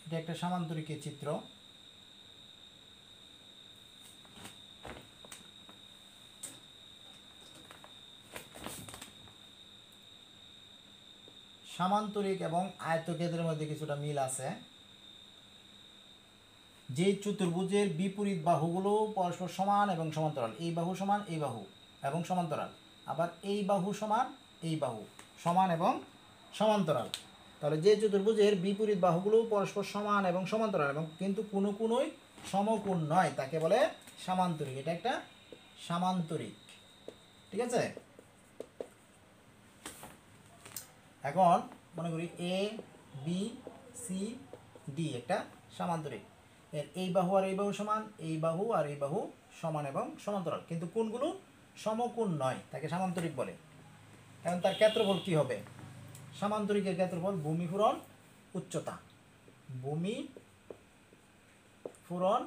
এটা একটা সামান্তরিকের চিত্র। সামান্তরিক এবং আয়তক্ষেত্রের মধ্যে কিছুটা মিল আছে। যে চতুর্ভুজের বিপরীত বাহুগুলো পরস্পর সমান এবং সমান্তরাল, এই বাহু সমান এই বাহু এবং সমান্তরাল, আবার এই বাহু সমান এই বাহু সমান এবং সমান্তরাল। তাহলে যে চতুর্ভুজের বিপরীত বাহুগুলো পরস্পর সমান এবং সমান্তরাল এবং কিন্তু কোনো কোনোই সমকোণ নয়, তাকে বলে সামান্তরিক। এটা একটা সামান্তরিক, ঠিক আছে। এখন মনে করি এ বি সি ডি একটা সামান্তরিক। এর এই বাহু আর এই বাহু সমান, এই বাহু আর এই বাহু সমান এবং সমান্তরাল, কিন্তু কোণগুলো সমকোণ নয়, তাকে সামান্তরিক বলে। এখন তার ক্ষেত্রফল কি হবে? সামান্তরিকের ক্ষেত্রফল ভূমি পূরণ উচ্চতা, ভূমি পূরণ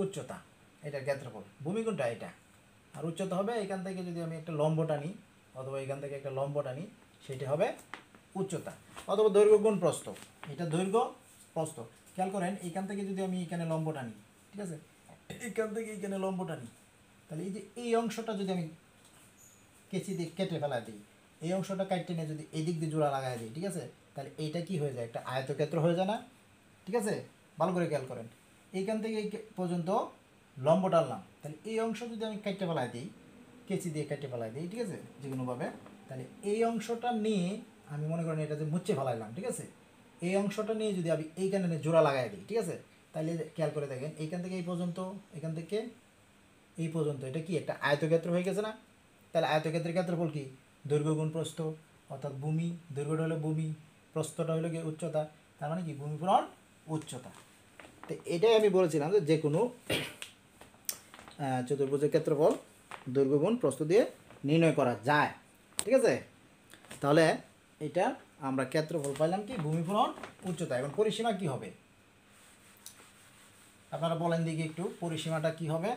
উচ্চতা, এটার ক্ষেত্রফল। ভূমি কোনটা? এটা। আর উচ্চতা হবে এখান থেকে যদি আমি একটা লম্ব টানি, অথবা এখান থেকে একটা লম্ব টানি, সেটা হবে উচ্চতা। অথবা দৈর্ঘ্য গুণ প্রস্থ, এটা দৈর্ঘ্য প্রস্থ। খেয়াল করেন এখান থেকে যদি আমি এখানে লম্ব টানি, ঠিক আছে, এখান থেকে এখানে লম্ব টানি, তাহলে এই যে এই অংশটা যদি আমি কেচি দিয়ে কেটে ফেলা দিই, এই অংশটা কাটতে নিয়ে যদি এই দিক দিয়ে জোড়া লাগাই দিই, ঠিক আছে, তাহলে এইটা কি হয়ে যায়? একটা আয়তক্ষেত্র হয়ে যায় না? ঠিক আছে, ভালো করে খেয়াল করেন। এইখান থেকে এই পর্যন্ত লম্ব টানলাম, তাহলে এই অংশ যদি আমি কেটে ফেলাই দিই, কেচি দিয়ে কেটে ফেলাই দিই, ঠিক আছে, যে কোনোভাবে, তাহলে এই অংশটা নিয়ে আমি মনে করেন এটা যে মুচ্ছে ফেলাইলাম, ঠিক আছে, এই অংশটা নিয়ে যদি আমি এইখানে জোড়া লাগাই দিই, ঠিক আছে, তাহলে খেয়াল করে দেখেন এইখান থেকে এই পর্যন্ত, এখান থেকে এই পর্যন্ত, এটা কি একটা আয়তক্ষেত্র হয়ে গেছে না? তাহলে আয়তক্ষেত্রের ক্ষেত্রফল কি? দৈর্ঘ্য গুণ প্রস্থ, অর্থাৎ ভূমি, দৈর্ঘ্যটা হলো ভূমি, প্রস্থটা হলো কি উচ্চতা, তার মানে কি ভূমি পূরণ উচ্চতা। তো এটাই আমি বলেছিলাম যে কোনো চতুর্ভুজের ক্ষেত্রফল দৈর্ঘ্য গুণ প্রস্থ দিয়ে নির্ণয় করা যায়, ঠিক আছে। তাহলে এটা আমরা ক্ষেত্রফল পাইলাম কি? ভূমি পূরণ উচ্চতা। এখন পরিসীমা কি হবে আপনারা বলেন দিকে একটু, পরিসীমাটা কি হবে?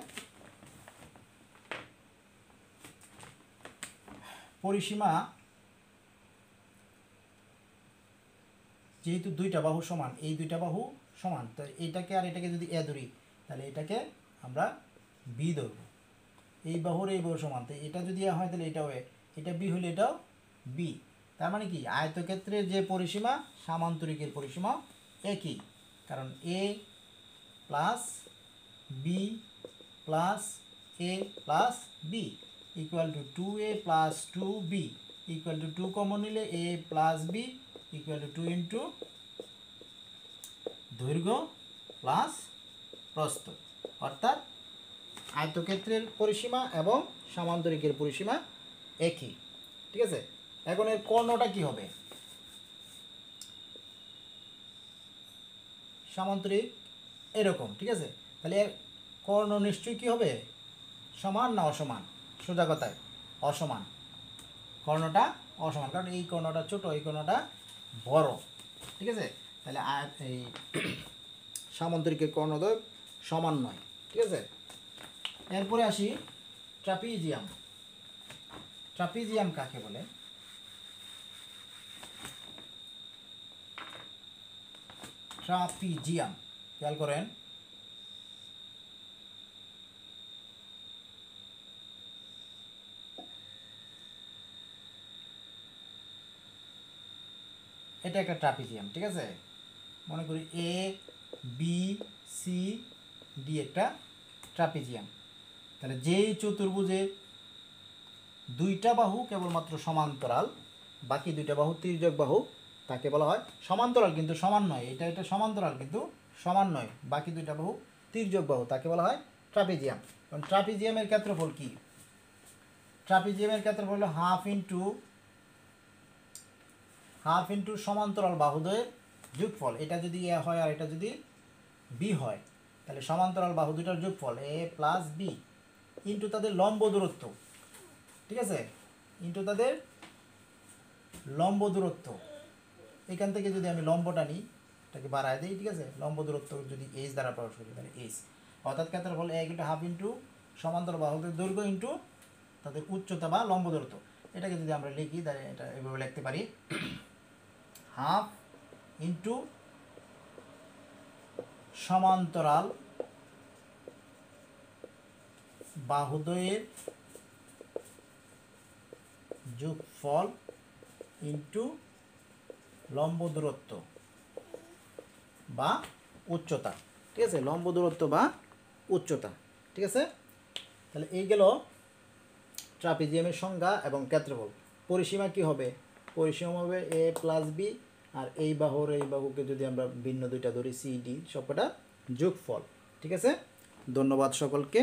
পরিসীমা যেহেতু দুইটা বাহু সমান, এই দুইটা বাহু সমান, তো এইটাকে আর এটাকে যদি এ ধরি, তাহলে এটাকে আমরা বি ধরব। এই বাহুর এই বাহু সমান, তো এটা যদি এ হয় তাহলে এটাও এ, এটা বি হলে এটাও বি। তার মানে কি আয়তক্ষেত্রের যে পরিসীমা, সামান্তরিকের পরিসীমা একই, কারণ a plus b plus a plus b equal to 2a plus 2b equal to 2 common নিলে a plus b equal to 2 into দৈর্ঘ্য প্লাস প্রস্থ, অর্থাৎ আয়তক্ষেত্রের পরিসীমা এবং সামান্তরিকের পরিসীমা একই, ঠিক আছে। এখন এর কর্ণটা কি হবে? সামান্তরিক এরকম, ঠিক আছে, তাহলে এর কর্ণ নিশ্চয়ই কী হবে? সমান না অসমান? সোজা কথায় অসমান, কর্ণটা অসমান, কারণ এই কর্ণটা ছোট, এই কর্ণটা বড়, ঠিক আছে। তাহলে এই সামান্তরিকের কর্ণদ্বয় সমান নয়, ঠিক আছে। এরপরে আসি ট্রাপিজিয়াম। ট্রাপিজিয়াম কাকে বলে? ট্রাপিজিয়াম খেয়াল করেন, এটা একটা ট্রাপিজিয়াম, ঠিক আছে। মনে করি এ বি সি ডি একটা ট্রাপিজিয়াম। তাহলে যেই চতুর্ভুজে দুইটা বাহু কেবলমাত্র সমান্তরাল বাকি দুইটা বাহু তির্যক বাহু, তাকে বলা হয় সমান্তরাল কিন্তু সমান নয়, এটা সমান্তরাল কিন্তু সমান নয়, বাকি দুইটা বাহু তির্যক বাহু, তাকে বলা হয় ট্রাপিজিয়াম। কারণ ট্রাপিজিয়ামের ক্ষেত্রফল কি? ট্রাপিজিয়ামের ক্ষেত্রফল হলো হাফ ইন্টু সমান্তরাল বাহুদ্বয়ের যোগফল। এটা যদি এ হয় আর এটা যদি বি হয়, তাহলে সমান্তরাল বাহু দুইটার যোগফল এ প্লাস বি ইন্টু তাদের লম্ব দূরত্ব, ঠিক আছে, ইন্টু তাদের লম্ব দূরত্ব। এখান থেকে যদি আমি লম্বটা নিই, এটাকে বাড়ায় দিই, ঠিক আছে, লম্ব দূরত্ব যদি এইচ দ্বারা প্রকাশ করি তাহলে এইচ, অর্থাৎ ক্ষেত্রফল এক ইন্টু হাফ ইন্টু সমান্তরাল বাহুদের দৈর্ঘ্য ইন্টু তাদের উচ্চতা বা লম্ব দূরত্ব। এটাকে যদি আমরা লিখি তাহলে এটা এভাবে লিখতে পারি, হাফ ইন্টু সমান্তরাল বাহুদ্বয়ের যোগফল ইন্টু লম্ব দূরত্ব বা উচ্চতা, ঠিক আছে, লম্ব দূরত্ব বা উচ্চতা, ঠিক আছে। তাহলে এই গেল ট্রাপিজিয়ামের সংজ্ঞা এবং ক্ষেত্রফল। পরিসীমা কি হবে? পরিসীমা হবে এ প্লাস বি, আর এই বাহুকে যদি আমরা ভিন্ন দুইটা ধরি সি ডি, সবকটা যোগফল, ঠিক আছে। ধন্যবাদ সকলকে।